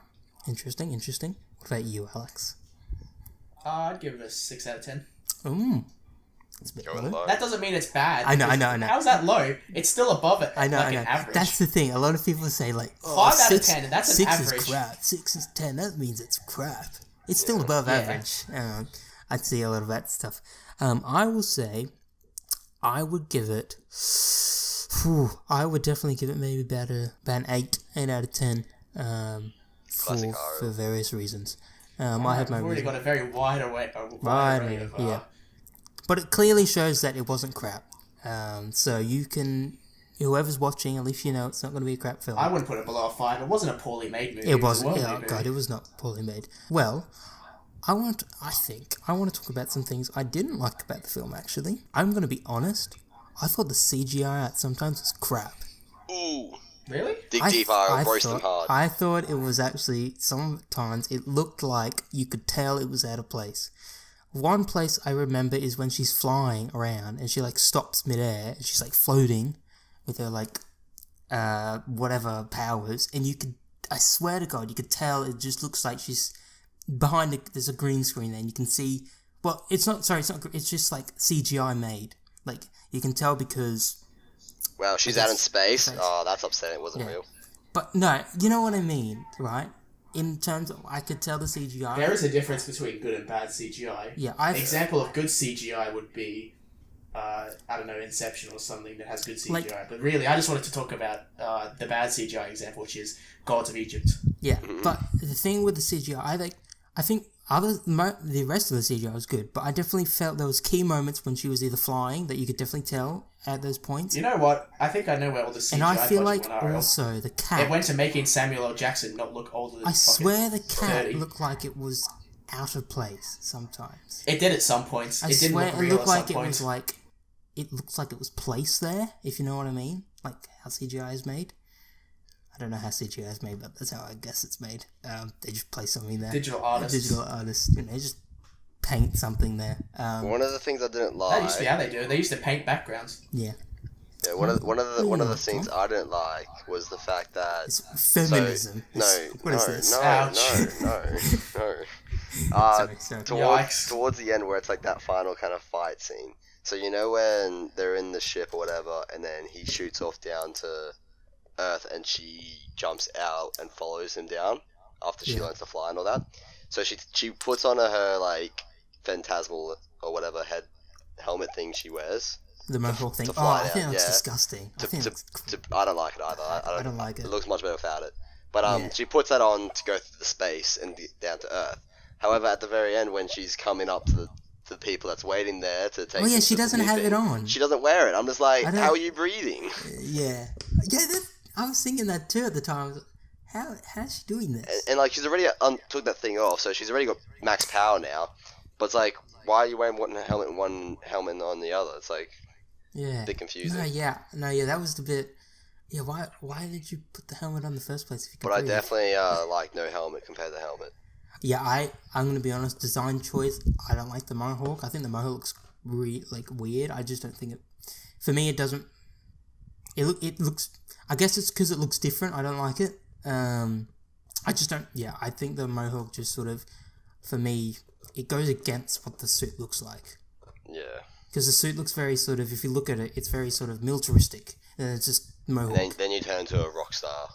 Interesting. What about you, Alex? I'd give it a 6 out of 10. That's a bit low. That doesn't mean it's bad. I know. How's that low? It's still above it. I know. An average. That's the thing. A lot of people say like, 5 out of 10, and that's an average. 6 is crap. 6 is 10. That means it's crap. It's still above average. I'd see a lot of that stuff. I will say, I would give it. I would definitely give it maybe about an 8 out of 10. For various reasons. I have my reasons. We've already got a very wide array of. Yeah. But it clearly shows that it wasn't crap. So you can, whoever's watching, at least you know it's not going to be a crap film. I wouldn't put it below a 5. It wasn't a poorly made movie. It wasn't. It was not poorly made. Well, I want to talk about some things I didn't like about the film. Actually, I'm going to be honest. I thought the CGI sometimes was crap. Ooh. Really? Dig deep, roast them hard. I thought it was actually, sometimes it looked like you could tell it was out of place. One place I remember is when she's flying around and she like stops midair and she's like floating with her like whatever powers, and I swear to God, you could tell it just looks like she's behind there's a green screen there and you can see, well, it's not it's just like CGI made. Like you can tell because well, she's out in space. Oh, that's upsetting. It wasn't real. But no, you know what I mean, right? In terms of, I could tell the CGI. There is a difference between good and bad CGI. Yeah, an example of good CGI would be, I don't know, Inception or something that has good CGI. But really, I just wanted to talk about the bad CGI example, which is Gods of Egypt. Yeah, but the thing with the CGI, I think The rest of the CGI was good, but I definitely felt there was key moments when she was either flying that you could definitely tell at those points. You know what? I think I know where all the CGI and I feel like went, also the cat. It went to making Samuel L. Jackson not look older than I swear the cat 30. looked like it was out of place sometimes. It did at some points. I it didn't swear look it real looked at like some it points. was like it looks like it was placed there, if you know what I mean, like how CGI is made. I don't know how CGI is made, but that's how I guess it's made. They just place something there. Digital artists, just paint something there. One of the things I didn't like. That used to be how they do it. They used to paint backgrounds. Yeah. Yeah, one of the things I didn't like was the fact that it's feminism. What is this? No. Towards the end, where it's like that final kind of fight scene. So you know when they're in the ship or whatever, and then he shoots off down to Earth, and she jumps out and follows him down after she learns to fly and all that. So she puts on her like phantasmal or whatever helmet thing she wears. The mohawk thing. I think that's disgusting. I don't like it either. I don't like it. It looks much better without it. But she puts that on to go through the space and down to Earth. However, at the very end, when she's coming up to the people that's waiting there to take. Oh yeah, she doesn't have it on. She doesn't wear it. I'm just like, how are you breathing? Yeah. I was thinking that too at the time. How's she doing this? And like she's already took that thing off, so she's already got max power now. But it's like, why are you wearing one helmet and one helmet on the other? It's like. Yeah. A bit confusing. No, that was the bit. Yeah, why did you put the helmet on in the first place if you could But breathe? I definitely like no helmet compared to helmet. Yeah, I'm going to be honest, design choice, I don't like the mohawk. I think the mohawk looks weird. I just don't think it... For me, it doesn't... It looks... I guess it's because it looks different. I don't like it. I just don't... Yeah, I think the mohawk just sort of... For me, it goes against what the suit looks like. Yeah. Because the suit looks very sort of, if you look at it, it's very sort of militaristic. And it's just mohawk. And then you turn into a rock star.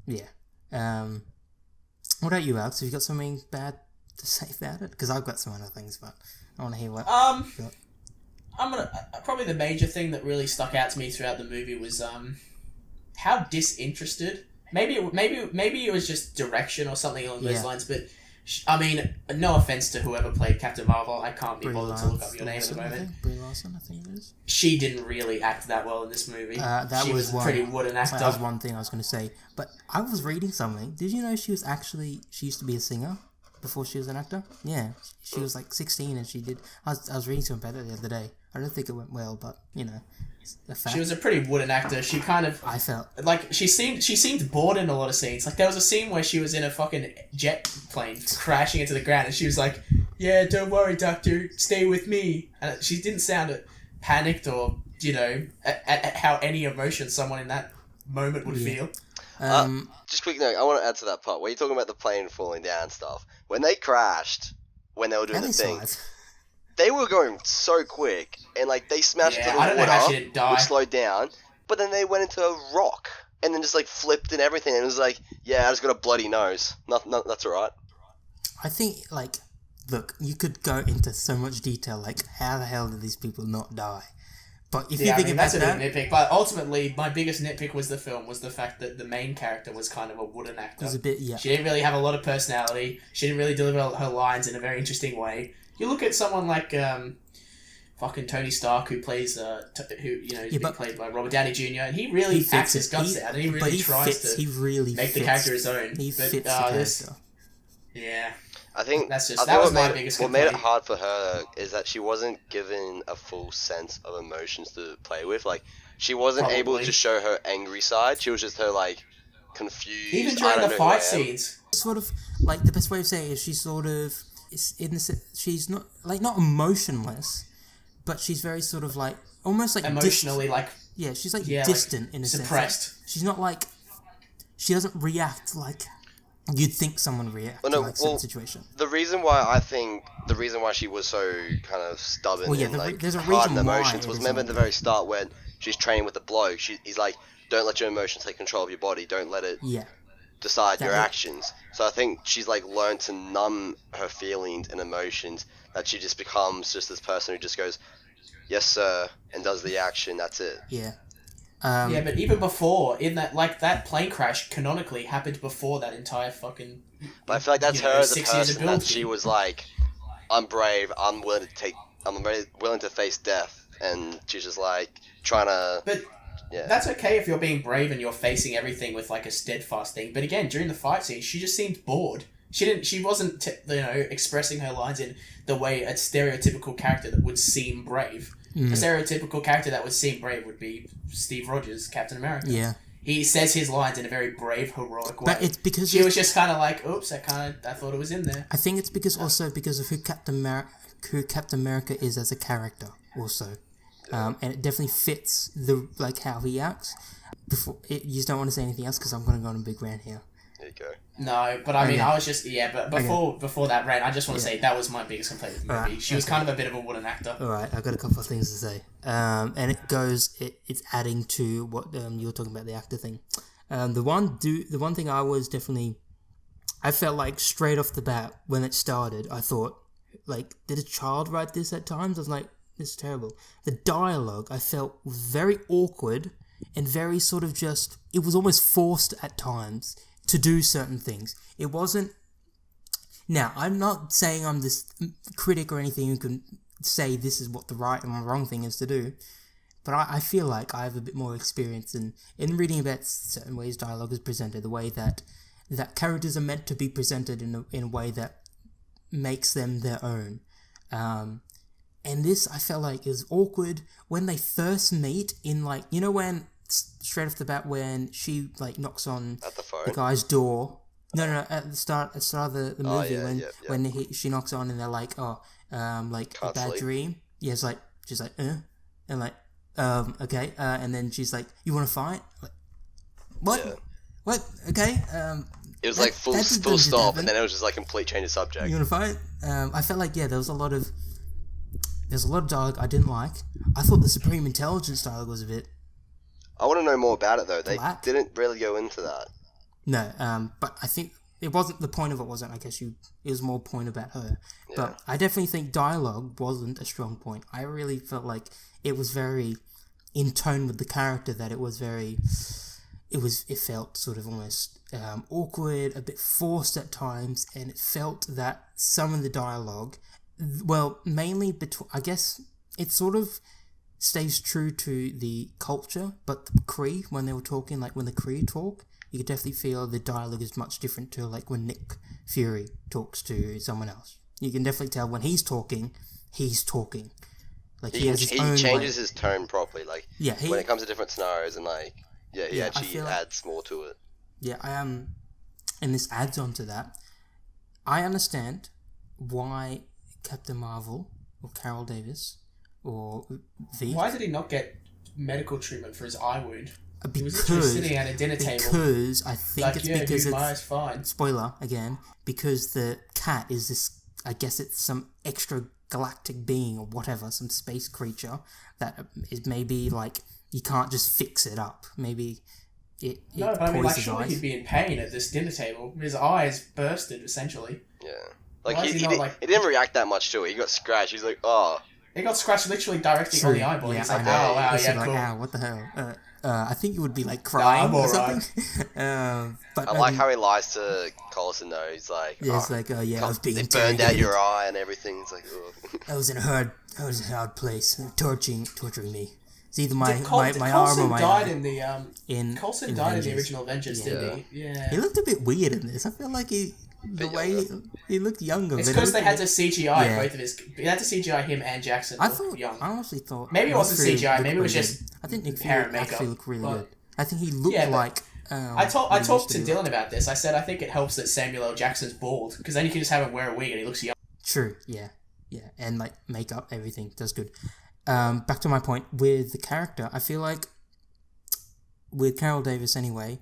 Yeah. What about you, Alex? Have you got something bad to say about it? Because I've got some other things, but I want to hear what. I'm gonna probably the major thing that really stuck out to me throughout the movie was how disinterested. Maybe it was just direction or something along those lines, but. I mean, no offense to whoever played Captain Marvel, I can't be bothered to look up your name at the moment. Brie Larson, I think it is. She didn't really act that well in this movie. She was a pretty wooden actor. That was one thing I was going to say. But I was reading something. Did you know she used to be a singer before she was an actor? Yeah. She was like 16 and she did... I was reading something about that the other day. I don't think it went well, but, you know... She was a pretty wooden actor. She kind of... I felt... Like, she seemed bored in a lot of scenes. Like, there was a scene where she was in a fucking jet plane crashing into the ground, and she was like, yeah, don't worry, doctor, stay with me. And she didn't sound panicked or, you know, at how any emotion someone in that moment would feel. Just quick note, I want to add to that part. Where you're talking about the plane falling down and stuff. When they crashed, when they were doing the thing... They were going so quick, and like they smashed into the water, which slowed down. But then they went into a rock, and then just like flipped and everything. And it was like, yeah, I just got a bloody nose. That's alright. I think look, you could go into so much detail. Like, how the hell did these people not die? But if you think about that's a nitpick. But ultimately, my biggest nitpick was the fact that the main character was kind of a wooden actor. It was a bit, She didn't really have a lot of personality. She didn't really deliver her lines in a very interesting way. You look at someone like fucking Tony Stark, who plays being played by Robert Downey Jr., and he really acts his guts out, and he really tries to make the character his own. He fits the character. Yeah. I think that was my biggest complaint. What made it hard for her is that she wasn't given a full sense of emotions to play with. Like, she wasn't able to show her angry side. She was just her, like, confused. Even during the fight scenes. Sort of, like, the best way of saying it is she's sort of... she's not emotionless, but she's very sort of like almost like emotionally she's like distant in a suppressed sense. She's not like, she doesn't react like you'd think someone react to like certain situation. The reason why she was so kind of stubborn and there's a hard in reason emotions was, remember at the very start when she's training with the bloke, he's like, don't let your emotions take control of your body, don't let it decide your actions. So I think she's like learned to numb her feelings and emotions, that she just becomes just this person who just goes, yes sir, and does the action. That's it. Yeah. Yeah, but even before, in that plane crash canonically happened before that entire fucking. But I feel like that's her as a 6 years of person. That she building. was like, I'm brave. I'm willing to face death, and she's just like trying to. But yeah, that's okay if you're being brave and you're facing everything with like a steadfast thing. But again, during the fight scene, she just seemed bored. She wasn't expressing her lines in the way a stereotypical character that would seem brave. A stereotypical character that would seem brave would be Steve Rogers, Captain America. Yeah. He says his lines in a very brave, heroic way. But it's because she was just kind of like, oops, I thought it was in there. I think it's because of who Captain America is as a character also, and it definitely fits how he acts. You just don't want to say anything else because I'm going to go on a big rant here. there you go. No, but I mean, I was just but before that rant, I just want to say that was my biggest complaint with the movie. Right, she was kind of a bit of a wooden actor. All right, I've got a couple of things to say, and it's adding to what you were talking about, the actor thing. The one thing I felt like straight off the bat when it started, I thought, like, did a child write this at times? I was like, this is terrible. The dialogue I felt was very awkward and very sort of just, it was almost forced at times to do certain things. It wasn't... Now, I'm not saying I'm this critic or anything who can say this is what the right and wrong thing is to do, but I feel like I have a bit more experience in reading about certain ways dialogue is presented, the way that characters are meant to be presented in a way that makes them their own. And this, I felt like, is awkward when they first meet in, like, you know, when straight off the bat when she like knocks on the guy's door. No, at the start of the movie when she knocks on and they're like, like can't a bad sleep. Dream. Yeah, it's like she's like, and like, okay, and then she's like, you want to fight? Like, what? Yeah. What? Okay. It was like full stop, and then it was just like complete change of subject. You want to fight? I felt like there was a lot of dialogue I didn't like. I thought the Supreme Intelligence dialogue was a bit. I want to know more about it though. They black. Didn't really go into that. No, but I think it wasn't the point of it. Wasn't I guess it was more point about her. Yeah. But I definitely think dialogue wasn't a strong point. I really felt like it was very in tone with the character. That it was very. It felt sort of almost awkward, a bit forced at times, and it felt that some of the dialogue, well, mainly between, I guess it sort of stays true to the culture, but the Kree, when they were talking, like when the Kree talk, you could definitely feel the dialogue is much different to like when Nick Fury talks to someone else. You can definitely tell when he's talking. Like he changes his tone properly. Like when it comes to different scenarios and like he actually adds more to it. Yeah, and this adds on to that. I understand why Captain Marvel or Carol Davis or V. Why did he not get medical treatment for his eye wound? Because, he was literally sitting at a dinner table. Because I think like, it's because my eye's fine. Spoiler again. Because the cat is this. I guess it's some extra galactic being or whatever, some space creature that is maybe like you can't just fix it up. Maybe. But I mean, like, surely he'd be in pain at this dinner table. His eyes bursted, essentially. Yeah. Like, he didn't react that much to it. He got scratched. He's like, oh. He got scratched literally directly on the eyeball. He's like, ow, cool. Like, ow, what the hell? I think you would be, like, crying or something. But I like how he lies to Coulson, though. He's like, I was being they burned out your eye and everything. It's like, ugh. I was in a hard place. Torturing me. It's either my arm or my died eye. Coulson died in the original Avengers, didn't he? Yeah. He looked a bit weird in this. I feel like he looked younger. It's because they had to CGI both of his. They had to CGI him and Jackson. I honestly thought maybe it wasn't CGI. Maybe it was just. I think Nick Fury actually looked really good. I think he looked like. I talked to Dylan about this. I said I think it helps that Samuel L. Jackson's bald because then you can just have him wear a wig and he looks young. True. Yeah, and like makeup, everything does good. Back to my point with the character, I feel like with Carol Davis anyway,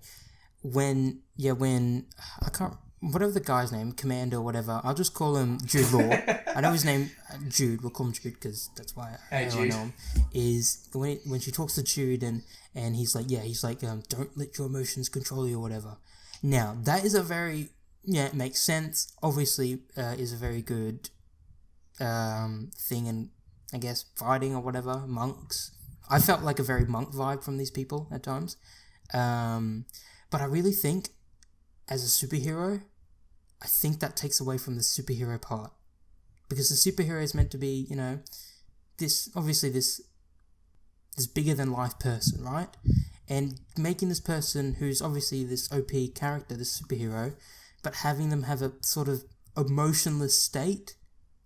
when I can't, whatever the guy's name, Commander or whatever, I'll just call him Jude Law. I know his name, Jude, we'll call him Jude because that's why I know him, is when she talks to Jude and he's like, don't let your emotions control you or whatever. Now, that is a very, it makes sense, obviously is a very good thing in, I guess, fighting or whatever, monks, I felt like a very monk vibe from these people at times. But I really think, as a superhero, I think that takes away from the superhero part. Because the superhero is meant to be, you know, this bigger than life person, right? And making this person who's obviously this OP character, this superhero, but having them have a sort of emotionless state,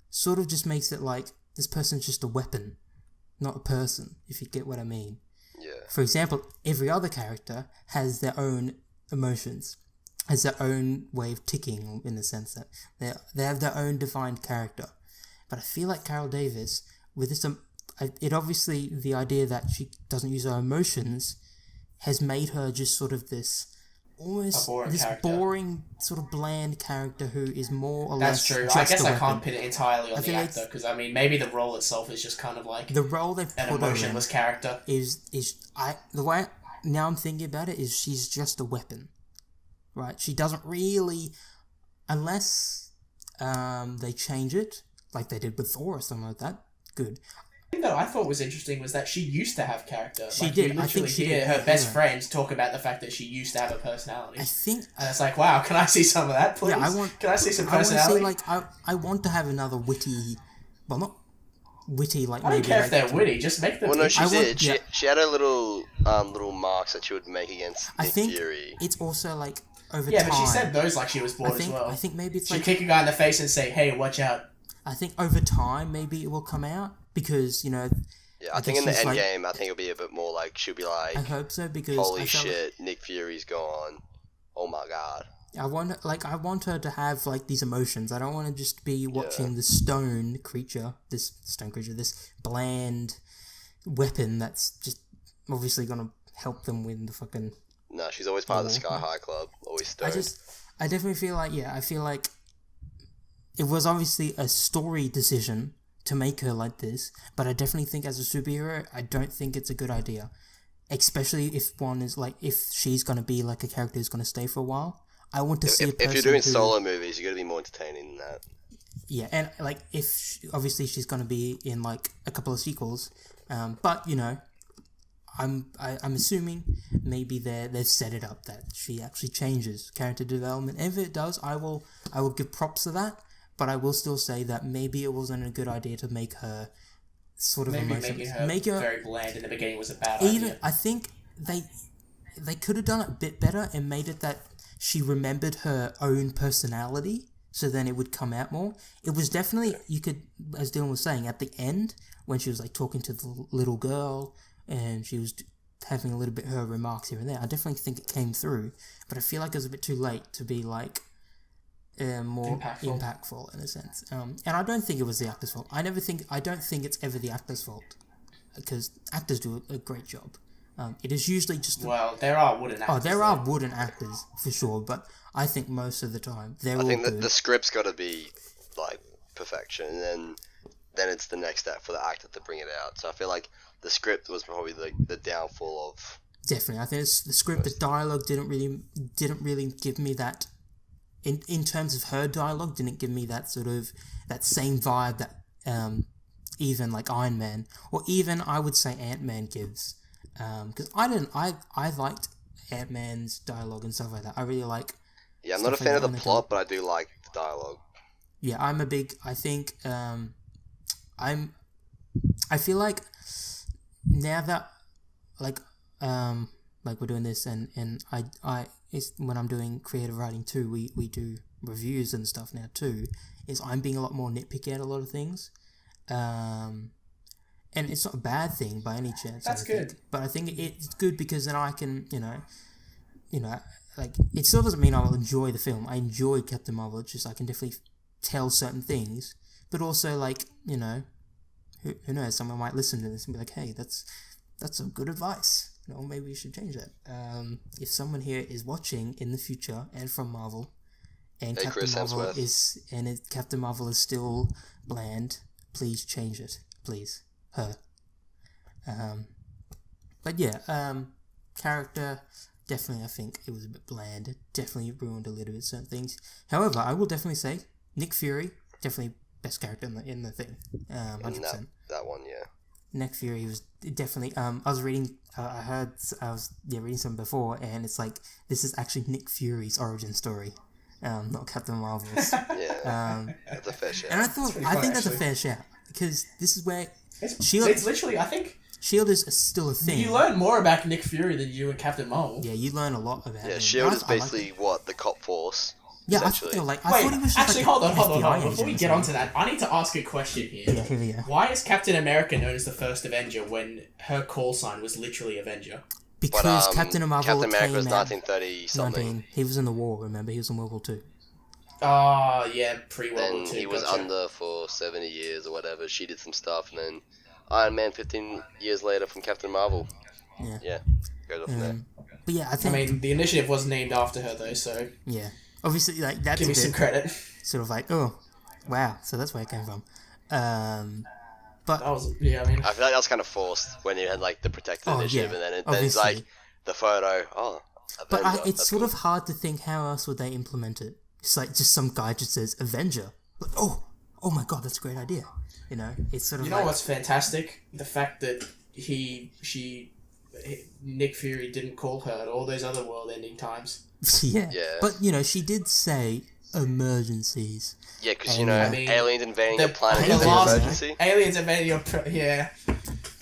sort of just makes it like this person's just a weapon, not a person, if you get what I mean. Yeah. For example, every other character has their own emotions, has their own way of ticking, in the sense that they have their own defined character. But I feel like Carol Davis, with this, it obviously, the idea that she doesn't use her emotions has made her just sort of this almost boring, sort of bland character who is more or less. That's true. I guess I can't pin it entirely on the actor, because I mean, maybe the role itself is just kind of like the role they've put an emotionless character. The way now I'm thinking about it is she's just a weapon, right? She doesn't really, unless they change it like they did with Thor or something like that. Good. The thing that I thought was interesting was that she used to have character. She did. You literally hear her best friends talk about the fact that she used to have a personality. I think... And it's like, wow, can I see some of that, please? Yeah, can I see some personality? I want to have another witty... Well, not witty, like... I don't care if they're witty, just make them... Well, no, she did. She had her little marks that she would make against Nick Fury. It's also, like, over time... Yeah, but she said those like she was bored as well. I think maybe it's She'd kick a guy in the face and say, hey, watch out. I think over time, maybe it will come out. Because, you know... Yeah, I think in the end game, I think it'll be a bit more like, she'll be like... I hope so, because... Holy shit, Nick Fury's gone. Oh my god. I want her to have, like, these emotions. I don't want to just be watching this stone creature, this bland weapon that's just obviously going to help them win the fucking... No, she's always part of the Sky High Club. Always stone. I definitely feel like, I feel like it was obviously a story decision to make her like this, but I definitely think as a superhero, I don't think it's a good idea. Especially if one is like, if she's going to be like a character who's going to stay for a while. I want to see a person if you're doing solo movies, you're going to be more entertaining than that. Yeah, and like, obviously she's going to be in like a couple of sequels, but you know, I'm assuming maybe they've set it up that she actually changes character development. If it does, I will give props to that. But I will still say that maybe it wasn't a good idea to make her sort of emotionless. Making her very bland in the beginning was a bad idea. I think they could have done it a bit better and made it that she remembered her own personality, so then it would come out more. It was definitely, you could, as Dylan was saying, at the end, when she was like talking to the little girl and she was having a little bit of her remarks here and there, I definitely think it came through. But I feel like it was a bit too late to be like, more impactful in a sense, and I don't think it was the actor's fault. I don't think it's ever the actor's fault, because actors do a great job. It is usually just there are wooden actors. There are wooden actors for sure, but I think most of the time they're all good. I think the script's got to be like perfection, and then it's the next step for the actor to bring it out. So I feel like the script was probably the downfall of. Definitely, I think it's the script. The dialogue didn't really give me that. In terms of her dialogue, didn't give me that sort of that same vibe that even like Iron Man or even I would say Ant-Man gives, because I liked Ant-Man's dialogue and stuff like that. I really like. Yeah, I'm not a fan of the plot, but I do like the dialogue. Yeah, I'm a big. I think I feel like now that like we're doing this and it's when I'm doing creative writing too, we do reviews and stuff now too, is I'm being a lot more nitpicky at a lot of things. And it's not a bad thing by any chance. That's good. But I think it's good because then I can, you know, like, it still doesn't mean I'll enjoy the film. I enjoy Captain Marvel, it's just I can definitely tell certain things. But also, like, you know, who knows, someone might listen to this and be like, hey, that's some good advice. You know, maybe we should change that. If someone here is watching in the future and from Marvel, and Captain Marvel is still bland, please change it, please, her. But yeah, character definitely. I think it was a bit bland. It definitely ruined a little bit certain things. However, I will definitely say Nick Fury definitely best character in the thing. 100%. That one, yeah. Nick Fury was definitely. I was reading. I was reading something before, and it's like this is actually Nick Fury's origin story, not Captain Marvel's. That's a fair shout. And I think that's a fair shout because this is where Shield. It's literally, I think. Shield is still a thing. You learn more about Nick Fury than you and Captain Marvel. Yeah, you learn a lot about him. Yeah, Shield is basically the cop force. Yeah, I thought he was just hold on. Before we get onto that, I need to ask a question here. Yeah, here we go. Why is Captain America known as the first Avenger when her call sign was literally Avenger? Because Captain America was 1930 something. He was in the war. Remember, he was in World War II. Oh yeah, pre-World War II. Then he was under for 70 years or whatever. She did some stuff, and then Iron Man 15 years later from Captain Marvel. Yeah. Goes off from there. But yeah, I mean, the initiative was named after her though, so yeah. Obviously, like that's give me some credit. Sort of like, oh, wow. So that's where it came from. But that was, I feel like that was kind of forced when you had like the protected initiative, and then it's like the photo. Oh, Avenger. But it's sort of hard to think how else would they implement it. It's like just some guy just says Avenger. Like, oh my god, that's a great idea. You know, it's sort of. You know what's fantastic? The fact that Nick Fury didn't call her at all those other world-ending times. Yeah. But, she did say emergencies. Yeah, because, aliens invading your planet is an emergency. Aliens invading your yeah.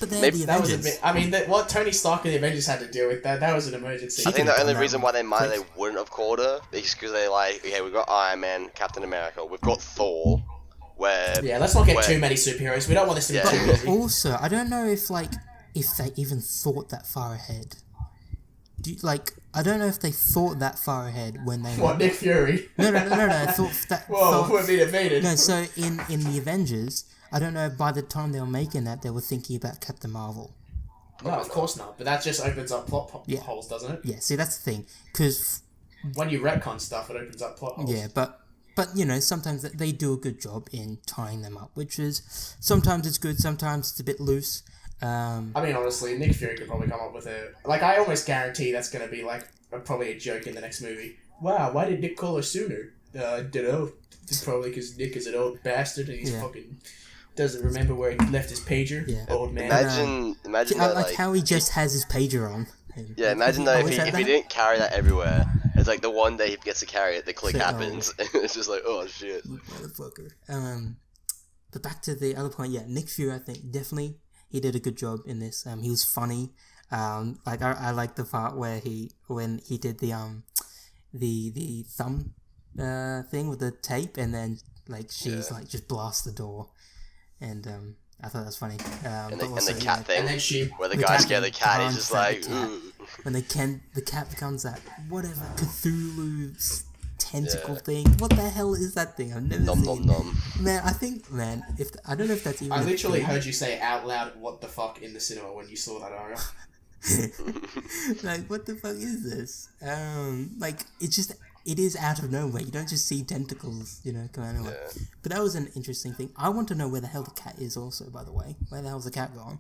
But they're the Avengers. Was a bit, what Tony Stark and the Avengers had to deal with, that was an emergency. I think the only reason why they wouldn't have called her is because they're like, okay, we've got Iron Man, Captain America, we've got Thor, let's not get too many superheroes. We don't want this to be too busy. Also, I don't know if they even thought that far ahead. I don't know if they thought that far ahead when they... What, Nick Fury? No. I thought that... Whoa, we're being invaded. No, so in the Avengers, I don't know, by the time they were making that, they were thinking about Captain Marvel. No, of course not. But that just opens up plot holes, doesn't it? Yeah, see, that's the thing. Because... when you retcon stuff, it opens up plot holes. Yeah, but sometimes they do a good job in tying them up, which is... sometimes it's good, sometimes it's a bit loose. I mean, honestly, Nick Fury could probably come up with I almost guarantee that's going to be, probably a joke in the next movie. Wow, why did Nick call her sooner? I don't know. It's probably because Nick is an old bastard and he's fucking... doesn't remember where he left his pager. Yeah. Old man. Imagine that, how he just has his pager on. Yeah, imagine that if he didn't carry that everywhere. It's like the one day he gets to carry it, the click happens. It's just like, oh, shit. Motherfucker. But back to the other point, Nick Fury, I think, definitely... he did a good job in this. He was funny. I like the part where when he did the thumb thing with the tape, and then she's just blast the door, and I thought that was funny. And the cat thing, and then where the guy scared the cat, he's just like, when the cat becomes that whatever Cthulhu's tentacle thing. What the hell is that thing? I've never seen. Nom. Man, I don't know if that's even. I literally heard you say out loud, "What the fuck" in the cinema when you saw that, Ariel. What the fuck is this? It is out of nowhere. You don't just see tentacles, come out of nowhere. But that was an interesting thing. I want to know where the hell the cat is. Also, by the way, where the hell's the cat gone?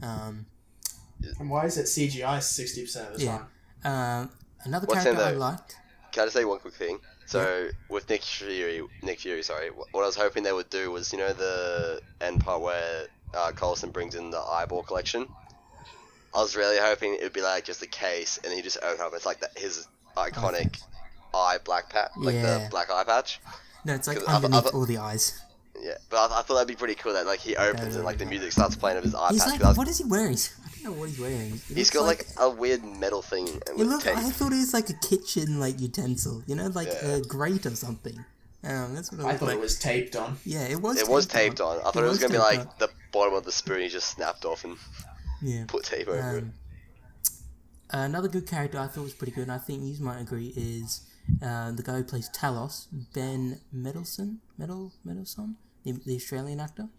And why is it CGI 60% of the time? Another character I liked. Can I just say one quick thing? So, with Nick Fury, what I was hoping they would do was, the end part where Coulson brings in the eyeball collection? I was really hoping it would be just a case, and he just open up, it's his iconic eye black patch, the black eye patch. No, it's underneath all the eyes. Yeah, but I thought that'd be pretty cool that he opens and the music starts playing of his eye patch. What is he wearing? I don't know what he's wearing. He's got a weird metal thing with tape. I thought it was a kitchen utensil, a grate or something. That's what I thought it was taped on. Yeah, it was. It was taped on. I thought it was gonna be the bottom of the spoon he just snapped off and put tape over it. Another good character I thought was pretty good, and I think you might agree, is the guy who plays Talos, Ben Mendelsohn, the Australian actor.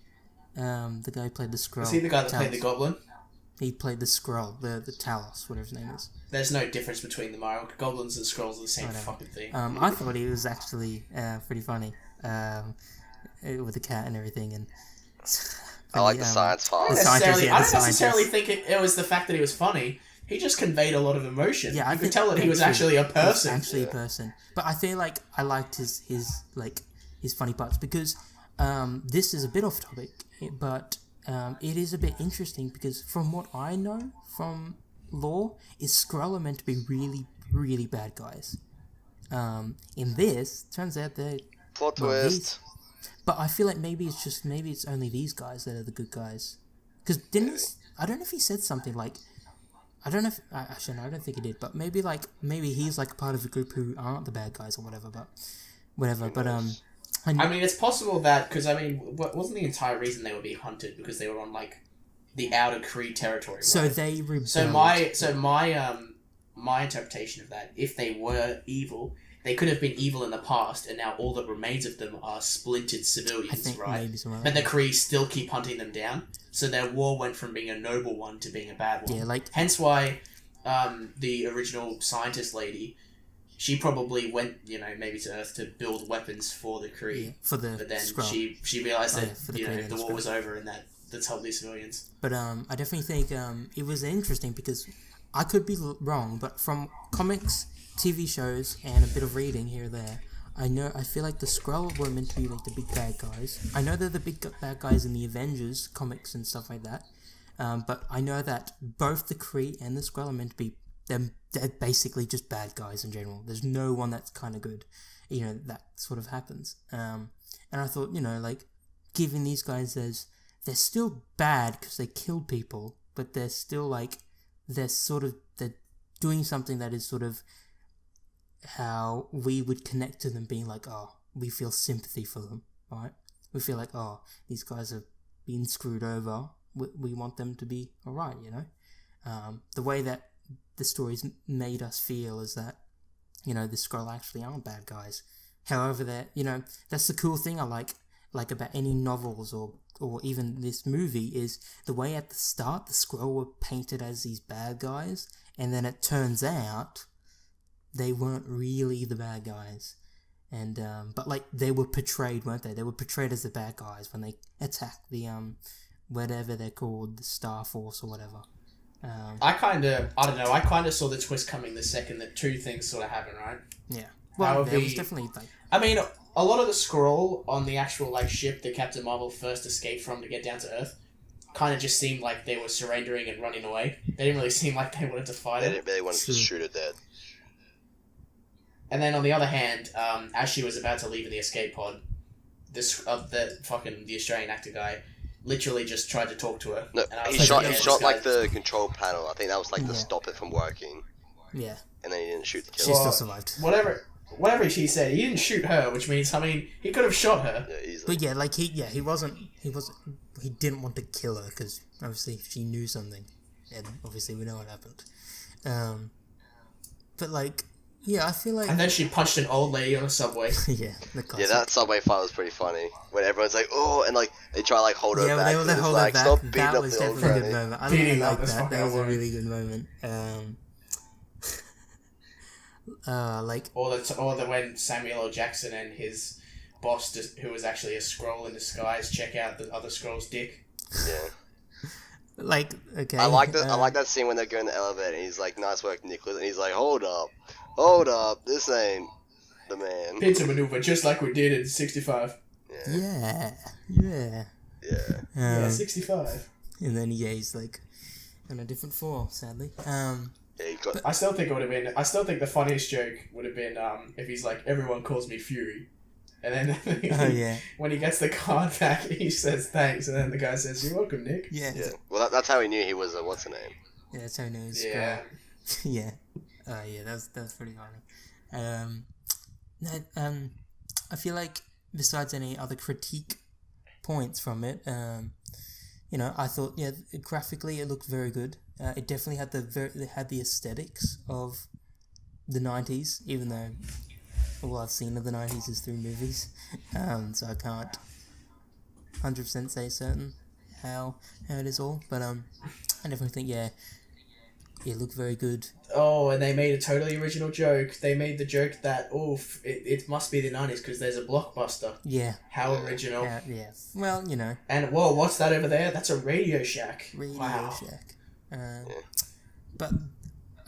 The guy who played the Skrull. Is he the guy that played the Goblin? He played the Skrull, the Talos, whatever his name is. There's no difference between them. Goblins and Skrulls are the same fucking thing. I thought he was actually pretty funny with the cat and everything. And I like the science part. I don't necessarily think it was the fact that he was funny. He just conveyed a lot of emotion. Yeah, I could tell that he was actually a person. A person. But I feel like I liked his funny parts because this is a bit off topic, but it is a bit interesting because from what I know from lore, is Skrull are meant to be really, really bad guys. In this, turns out they're Plot twist. But I feel like maybe it's only these guys that are the good guys. Because I don't know if he said something like, I don't know if actually no, I don't think he did. But maybe he's like part of a group who aren't the bad guys or whatever. But whatever. But I mean, it's possible that because I mean, wasn't the entire reason they were being hunted because they were on like the outer Kree territory? Right? So they rebelled. So my interpretation of that, if they were evil, they could have been evil in the past, and now all that remains of them are splintered civilians, right? Maybe but the Kree still keep hunting them down, so their war went from being a noble one to being a bad one. Yeah, hence why the original scientist lady, she probably went, maybe to Earth to build weapons for the Kree. Yeah, but then Skrull. she realized that the war was over and that's helped these civilians. But I definitely think it was interesting because I could be wrong, but from comics, TV shows, and a bit of reading here and there, I feel like the Skrull were meant to be like the big bad guys. I know they're the big bad guys in the Avengers comics and stuff like that, but I know that both the Kree and the Skrull are meant to be they're basically just bad guys in general. There's no one that's kind of good. That sort of happens. And I thought, like, giving these guys they're still bad because they killed people, but they're still like, they're doing something that is sort of how we would connect to them, being like, oh, we feel sympathy for them, right? We feel like, oh, these guys have been screwed over. We want them to be alright, the way that the story's made us feel is that, the Skrull actually aren't bad guys. However, that's the cool thing I like about any novels or even this movie is the way at the start the Skrull were painted as these bad guys, and then it turns out they weren't really the bad guys. And but like they were portrayed, weren't they? They were portrayed as the bad guys when they attacked the whatever they're called, the Star Force or whatever. I kind of saw the twist coming the second that two things sort of happened, right? Yeah. Well, there was definitely like. I mean, a lot of the Skrull on the actual like ship that Captain Marvel first escaped from to get down to Earth kind of just seemed like they were surrendering and running away. They didn't really seem like they wanted to fight it. They didn't really want to shoot it dead. And then on the other hand, as she was about to leave in the escape pod, the Australian actor guy literally just tried to talk to her. No, he shot like the control panel. I think that was like to stop it from working. Yeah. And then he didn't shoot the killer. She still survived. Whatever she said, he didn't shoot her, which means, I mean, he could have shot her. Yeah, easily. But yeah, like he didn't want to kill her because obviously she knew something, and obviously we know what happened. But like, yeah, I feel like. And then she punched an old lady on a subway. Yeah, that subway fight was pretty funny. When everyone's like, "Oh," and like they try like hold her back. Yeah, they hold her back. Stop beating That up was the old definitely a good granny. moment. I really like that. That was a really good moment. Or when Samuel L. Jackson and his boss, who was actually a Skrull in disguise, check out the other Skrull's dick. Yeah. Like, okay. I like that scene when they go in the elevator and he's like, "Nice work, Nicholas," and he's like, "Hold up, this ain't the man." Pincer maneuver, just like we did in 65. Yeah. 65. And then he's like in a different form, sadly. I still think the funniest joke would have been if he's like, "Everyone calls me Fury," and then when he gets the card back, he says thanks, and then the guy says, "You're welcome, Nick." Yeah. Well, that's how he knew he was what's her name. Yeah, that's how he knew he was. Yeah. Yeah. That's pretty funny. I feel like besides any other critique points from it, I thought graphically it looked very good. It definitely had the aesthetics of the 90s, even though all I've seen of the 90s is through movies, so I can't 100% say certain how it is all, but I definitely think it looked very good. Oh, and they made a totally original joke. They made the joke that, it must be the 90s because there's a Blockbuster. Yeah. How original. Yeah. Well, And, whoa, what's that over there? That's a Radio Shack. Shack. But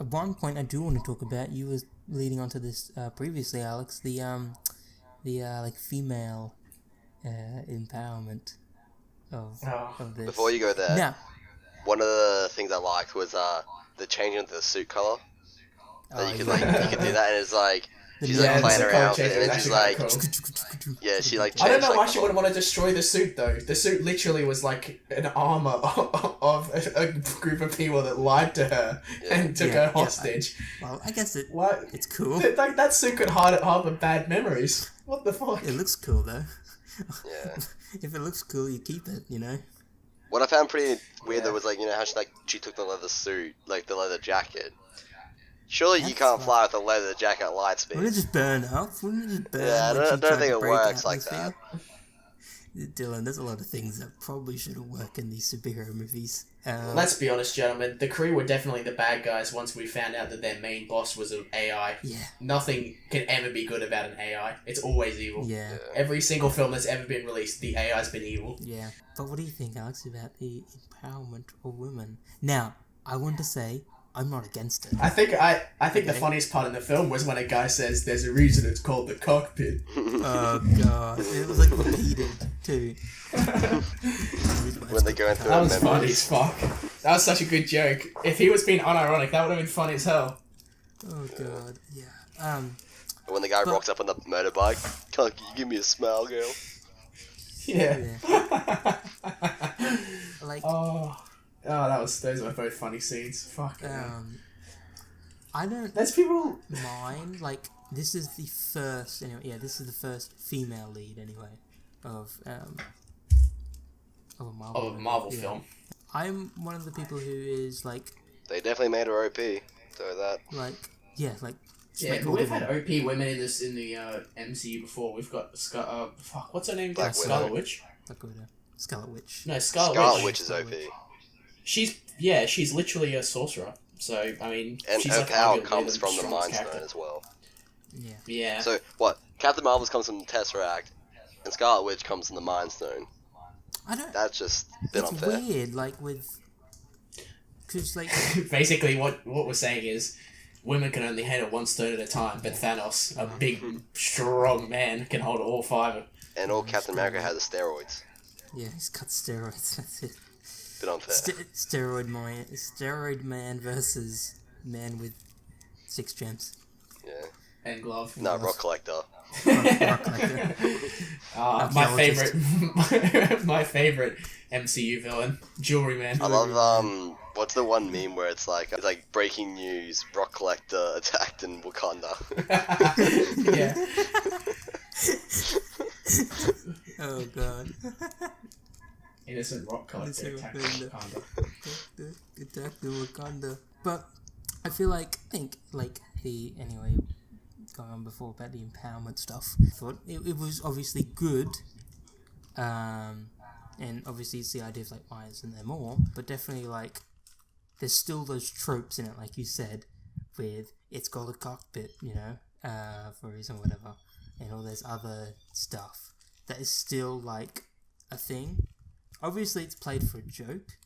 at one point I do want to talk about, you were leading onto this previously, Alex, the female empowerment. of this. Before you go there, Now, one of the things I liked was the changing of the suit color. That you could do that, and it's like she's like playing around with it, and then she's like, yeah, she like. I don't know why like, she wouldn't want to destroy the suit though. The suit literally was like an armor of a group of people that lied to her and took her hostage. I guess it's cool. Like that suit could harbor bad memories. What the fuck? It looks cool though. Yeah. If it looks cool, you keep it. You know. What I found pretty weird though was like how she took the leather suit, like the leather jacket. Surely you can't fly with a leather jacket at light speed. Wouldn't it just burn up? Yeah, I don't think it works like that. Dylan, there's a lot of things that probably shouldn't work in these superhero movies. Let's be honest, gentlemen. The crew were definitely the bad guys once we found out that their main boss was an AI. Yeah. Nothing can ever be good about an AI. It's always evil. Yeah. Every single film that's ever been released, the AI's been evil. Yeah. But what do you think, Alex, about the empowerment of women? Now, I want to say, I'm not against it. I think the funniest part in the film was when a guy says there's a reason it's called the cockpit. Oh god. It was like repeated too. When they go into that was funny as fuck. That was such a good joke. If he was being unironic, that would have been funny as hell. Oh god, yeah. When the guy rocks up on the motorbike, can you give me a smile, girl? Yeah. Like those were both funny scenes. Fuck. I don't. There's people mind. Like this is the first. Anyway, yeah, this is the first female lead anyway of a Marvel. Film. I'm one of the people who is like. They definitely made her OP. So that. Like like. Yeah, but we've had OP women in the MCU before. We've got what's her name? Scarlet Witch. Scarlet Witch. No, Scarlet Witch is OP. She's literally a sorcerer. So I mean, and she's her like power comes from the Mind Stone as well. Yeah. Yeah. So what? Captain Marvel comes from the Tesseract, and Scarlet Witch comes from the Mind Stone. That's just a bit unfair. It's weird, like with. Cause like. Basically, what we're saying is. Women can only handle one stone at a time, but Thanos, a big, strong man, can hold all five. And all Captain America has is steroids. Yeah, he's got steroids. That's it. Bit unfair. Steroid man versus man with 6 gems. Yeah. And glove. No, rock collector. Rock collector. My favorite MCU villain, Jewelry Man. I love what's the one meme where it's like breaking news, rock collector attacked in Wakanda. Yeah. Oh god. Innocent rock collector attacked in Wakanda. Attacked in Wakanda. But I think anyway, going on before about the empowerment stuff, I thought it was obviously good. And obviously it's the idea of like why isn't there more, but definitely like there's still those tropes in it, like you said, with it's got a cockpit, for a reason, whatever, and all this other stuff that is still like a thing. Obviously it's played for a joke.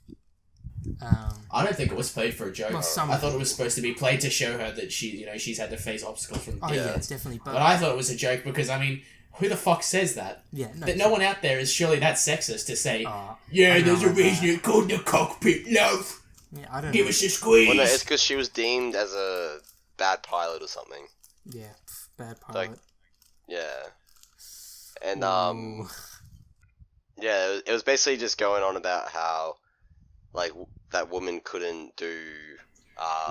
I don't think it was played for a joke. Well, I thought it was supposed to be played to show her that she's had to face obstacles from the yeah, definitely. But I thought it was a joke because I mean, who the fuck says that? Yeah, no one out there is surely that sexist to say, there's a reason it's called the cockpit, love. Yeah, I don't Give know. us a squeeze. Well, no, it's because she was deemed as a bad pilot or something. Yeah, bad pilot. Yeah. And, yeah, it was basically just going on about how, like, that woman couldn't do...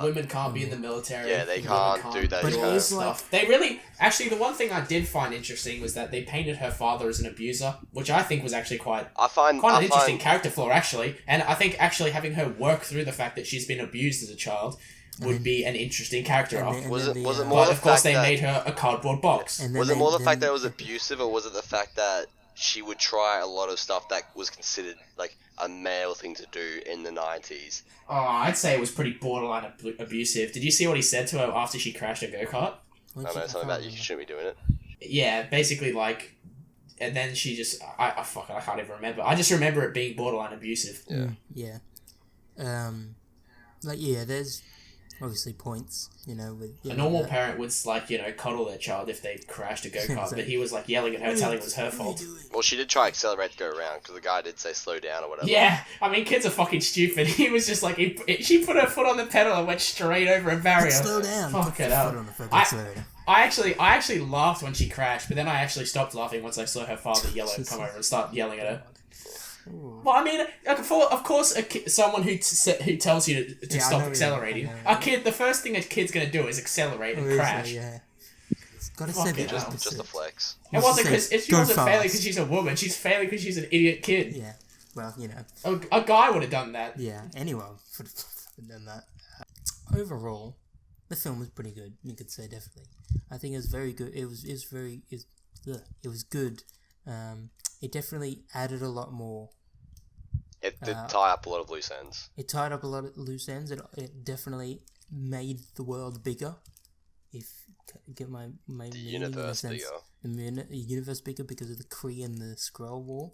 women can't be in the military. Yeah, they can't do that kind of stuff. They really... Actually, the one thing I did find interesting was that they painted her father as an abuser, which I think was actually quite an interesting character flaw, actually. And I think actually having her work through the fact that she's been abused as a child would be an interesting character arc. Was it more but the of course fact they that... made her a cardboard box. Was it more the fact that it was abusive, or was it the fact that she would try a lot of stuff that was considered, like, a male thing to do in the 90s? Oh, I'd say it was pretty borderline abusive. Did you see what he said to her after she crashed a go-kart? I don't know, something about you shouldn't be doing it. Yeah, basically, like... And then she just... I can't even remember. I just remember it being borderline abusive. Yeah. Yeah. There's... obviously points, with... A normal parent would, cuddle their child if they crashed a go-kart, but he was, yelling at her, telling it was her fault. Well, she did try accelerate to go around, because the guy did say slow down or whatever. Yeah, kids are fucking stupid. He was just she put her foot on the pedal and went straight over a barrier. Slow down. Fuck it up. I actually laughed when she crashed, but then I actually stopped laughing once I saw her father come over and start yelling at her. Ooh. Well, of course, someone who tells you to stop accelerating. The first thing a kid's gonna do is accelerate and crash. Yeah. It's gotta say just a flex. It wasn't because she wasn't failing because she's a woman. She's failing because she's an idiot kid. Yeah. Well, a guy would have done that. Yeah. Anyone would have done that. Overall, the film was pretty good. You could say definitely. I think it was very good. It was good. It definitely added a lot more. It did tie up a lot of loose ends. It tied up a lot of loose ends. It definitely made the world bigger. If get my the universe bigger. The universe bigger because of the Kree and the Skrull War.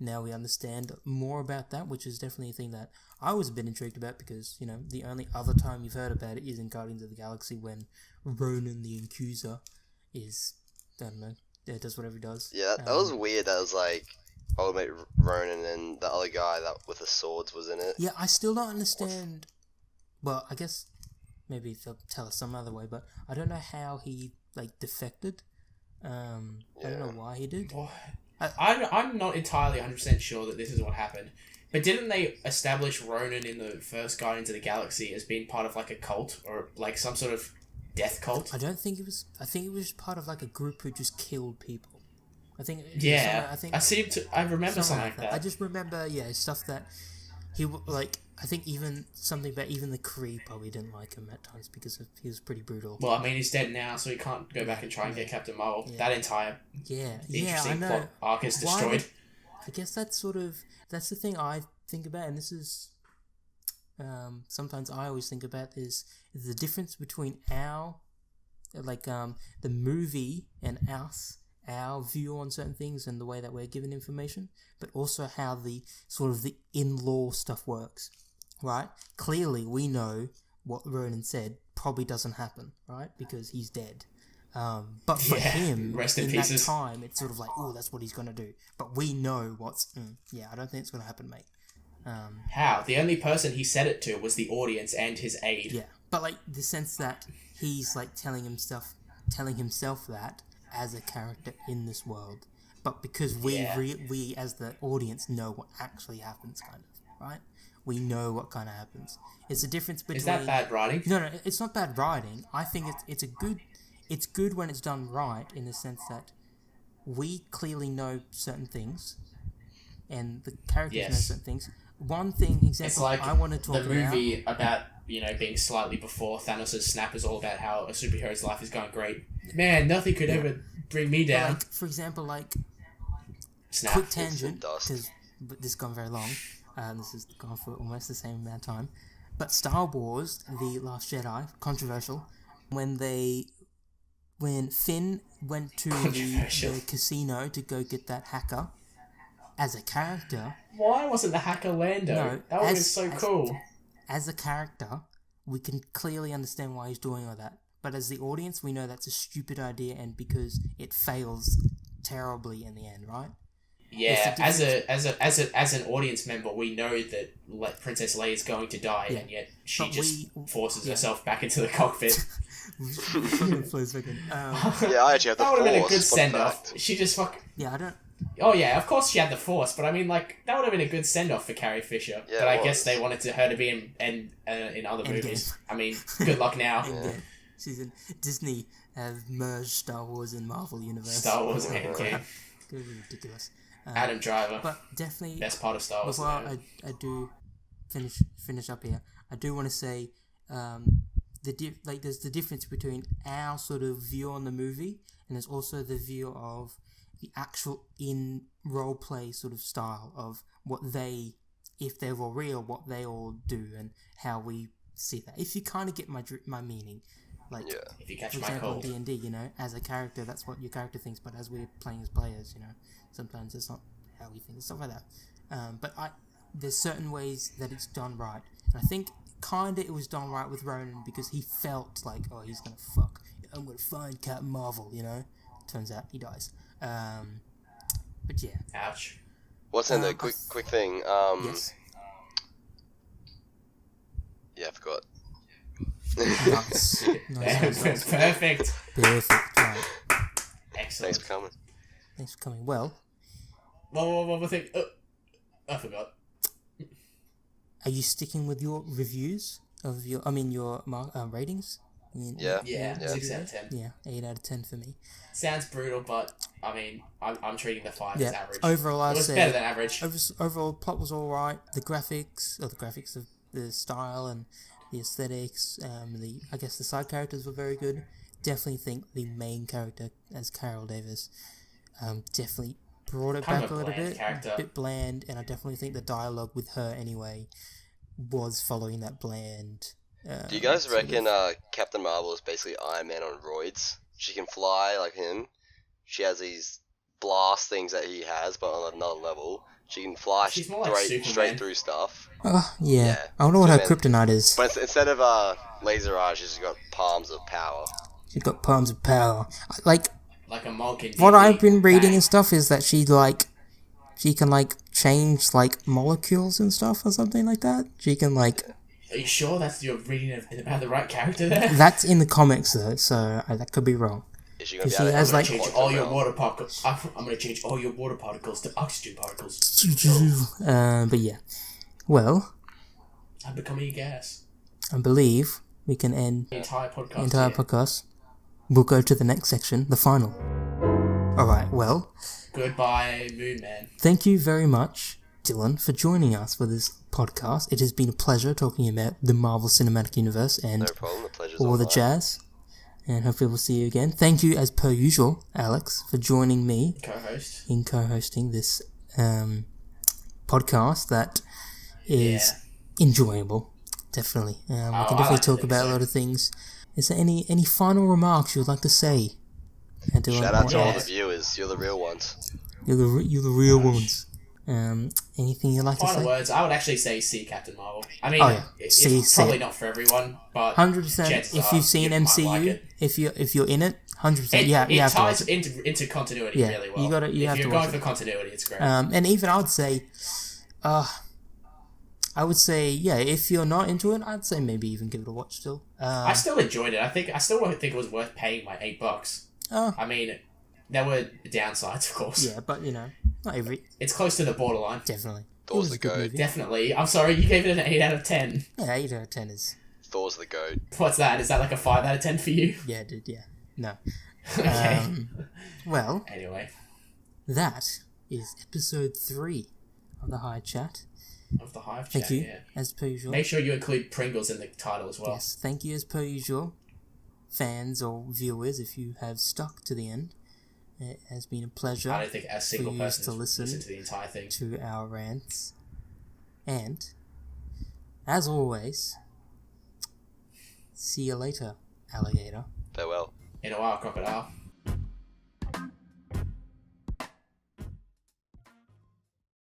Now we understand more about that, which is definitely a thing that I was a bit intrigued about because, the only other time you've heard about it is in Guardians of the Galaxy when Ronan the Accuser is, I don't know, does whatever he does. Yeah, that was weird. That was old mate Ronan and the other guy that with the swords was in it. Yeah, I still don't understand. Well, I guess maybe they'll tell us some other way, but I don't know how he defected. I don't know why he did. I'm not entirely 100% sure that this is what happened, but didn't they establish Ronan in the first Guardians of the Galaxy as being part of a cult or some sort of death cult? I don't think it was. I think it was part of a group who just killed people. I think. Yeah, I remember something like that. I just remember, stuff that he I think even something about even the Kree probably didn't like him at times because he was pretty brutal. Well, he's dead now, so he can't go back and try and get Captain Marvel. Yeah. That entire interesting plot arc is destroyed. I guess that's the thing I think about, and this is sometimes I always think about is the difference between the movie and us. Our view on certain things and the way that we're given information, but also how the the in-law stuff works, right? Clearly, we know what Ronan said probably doesn't happen, right? Because he's dead. But for him, rest in that time, it's oh, that's what he's going to do. But we know I don't think it's going to happen, mate. How? The only person he said it to was the audience and his aide. Yeah, but the sense that he's telling himself that as a character in this world, but because we as the audience know what actually happens, kind of, right? We know what kind of happens. It's a difference between. Is that bad writing? No, it's not bad writing. I think it's good when it's done right in the sense that we clearly know certain things, and the characters know certain things. One thing, example, I want to talk about the movie about being slightly before Thanos' snap is all about how a superhero's life is going great. Man, nothing could ever bring me down. For example, snap. Quick tangent, because this has gone very long. This has gone for almost the same amount of time. But Star Wars: The Last Jedi, controversial. When Finn went to the casino to go get that hacker, as a character... Why wasn't the hacker Lando? No, that would have been so cool. As a character, we can clearly understand why he's doing all that. But as the audience, we know that's a stupid idea, and because it fails terribly in the end, right? Yeah, as an audience member, we know that Princess Leia is going to die, and yet she forces herself back into the cockpit. I actually have the Force. That would have been a good send-off. She just Yeah, I don't... Oh yeah, of course she had the Force, but that would have been a good send-off for Carrie Fisher. Yeah, but I guess they wanted her to be in other movies. Good luck now. She's in Disney have merged Star Wars and Marvel universe. Star Wars and Endgame. Ridiculous. Adam Driver. But definitely best part of Star Wars. Before I do finish up here, I do want to say there's the difference between our view on the movie, and there's also the view of the actual in role play style of what they, if they're all real, what they all do and how we see that. If you kind of get my meaning, if you catch for my example, cold. D&D, as a character, that's what your character thinks, but as we're playing as players, sometimes it's not how we think, stuff like that. But there's certain ways that it's done right, and I think kinda it was done right with Ronan because he felt like, oh, he's gonna fuck. I'm gonna find Captain Marvel, you know? Turns out he dies. But yeah. Ouch. What's in there? Quick thing. Yes. Yeah, I forgot. Nice. Perfect. Right. Excellent. Thanks for coming. Thanks for coming. Well, One more thing. I forgot. are you sticking with your reviews of your ratings? Yeah. 6 out of 10. Yeah, 8 out of 10 for me. Sounds brutal, but I mean, I'm treating the 5 as average. Overall, I'd it was say better than average. Overall, plot was alright. The graphics of the style and the aesthetics, the side characters were very good. Definitely think the main character as Carol Davis, definitely brought it back a little bit. A bit bland, and I definitely think the dialogue with her anyway was following that bland. Do you guys reckon Captain Marvel is basically Iron Man on roids? She can fly like him. She has these blast things that he has, but on another level. She can fly straight through stuff. Yeah. I wonder what her kryptonite is. But instead of laser eyes, she's got palms of power. She's got palms of power. Like a monk in what I've been reading and stuff is that she can change molecules and stuff or something like that. She can Are you sure you're reading about the right character there? That's in the comics though, so that could be wrong. Is she gonna be able to change all your water particles? I'm gonna change all your water particles to oxygen particles. But yeah. Well, I'm becoming a gas. I believe we can end the entire podcast. We'll go to the next section, the final. Alright, well. Goodbye, Moon Man. Thank you very much, Dylan, for joining us for this podcast. It has been a pleasure talking about the Marvel Cinematic Universe and no problem. all the jazz. And hopefully we'll see you again. Thank you, as per usual, Alex, for joining me in co-hosting this podcast that is enjoyable. Definitely. We can definitely talk about a lot of things. Is there any final remarks you would like to say? Shout out to all the viewers. You're the real ones. You're the real ones. Anything you'd like to say? Final words. I would actually say see Captain Marvel. I mean, it's probably not for everyone, but 100%. If you've seen MCU, if you're in it, 100%. It ties into continuity really well. If you're going for continuity, it's great. And even I would say, if you're not into it, I'd say maybe even give it a watch still. I still enjoyed it. I still don't think it was worth paying my $8. I mean, there were downsides, of course. Yeah, but not every. It's close to the borderline. Definitely. Thor's the goat. Definitely. I'm sorry, you gave it an 8 out of 10. Yeah, 8 out of 10 is. Thor's the goat. What's that? Is that like a 5 out of 10 for you? Yeah, dude. Yeah. No. Okay. Well. Anyway. That is episode 3 of the Hive Chat. Of the Hive Chat. Thank you, yeah. as per usual. Make sure you include Pringles in the title as well. Yes, thank you as per usual, fans or viewers, if you have stuck to the end. It has been a pleasure. I don't think a single person has listened to the entire thing. To our rants. And, as always, see you later, alligator. Farewell. In a while, crocodile.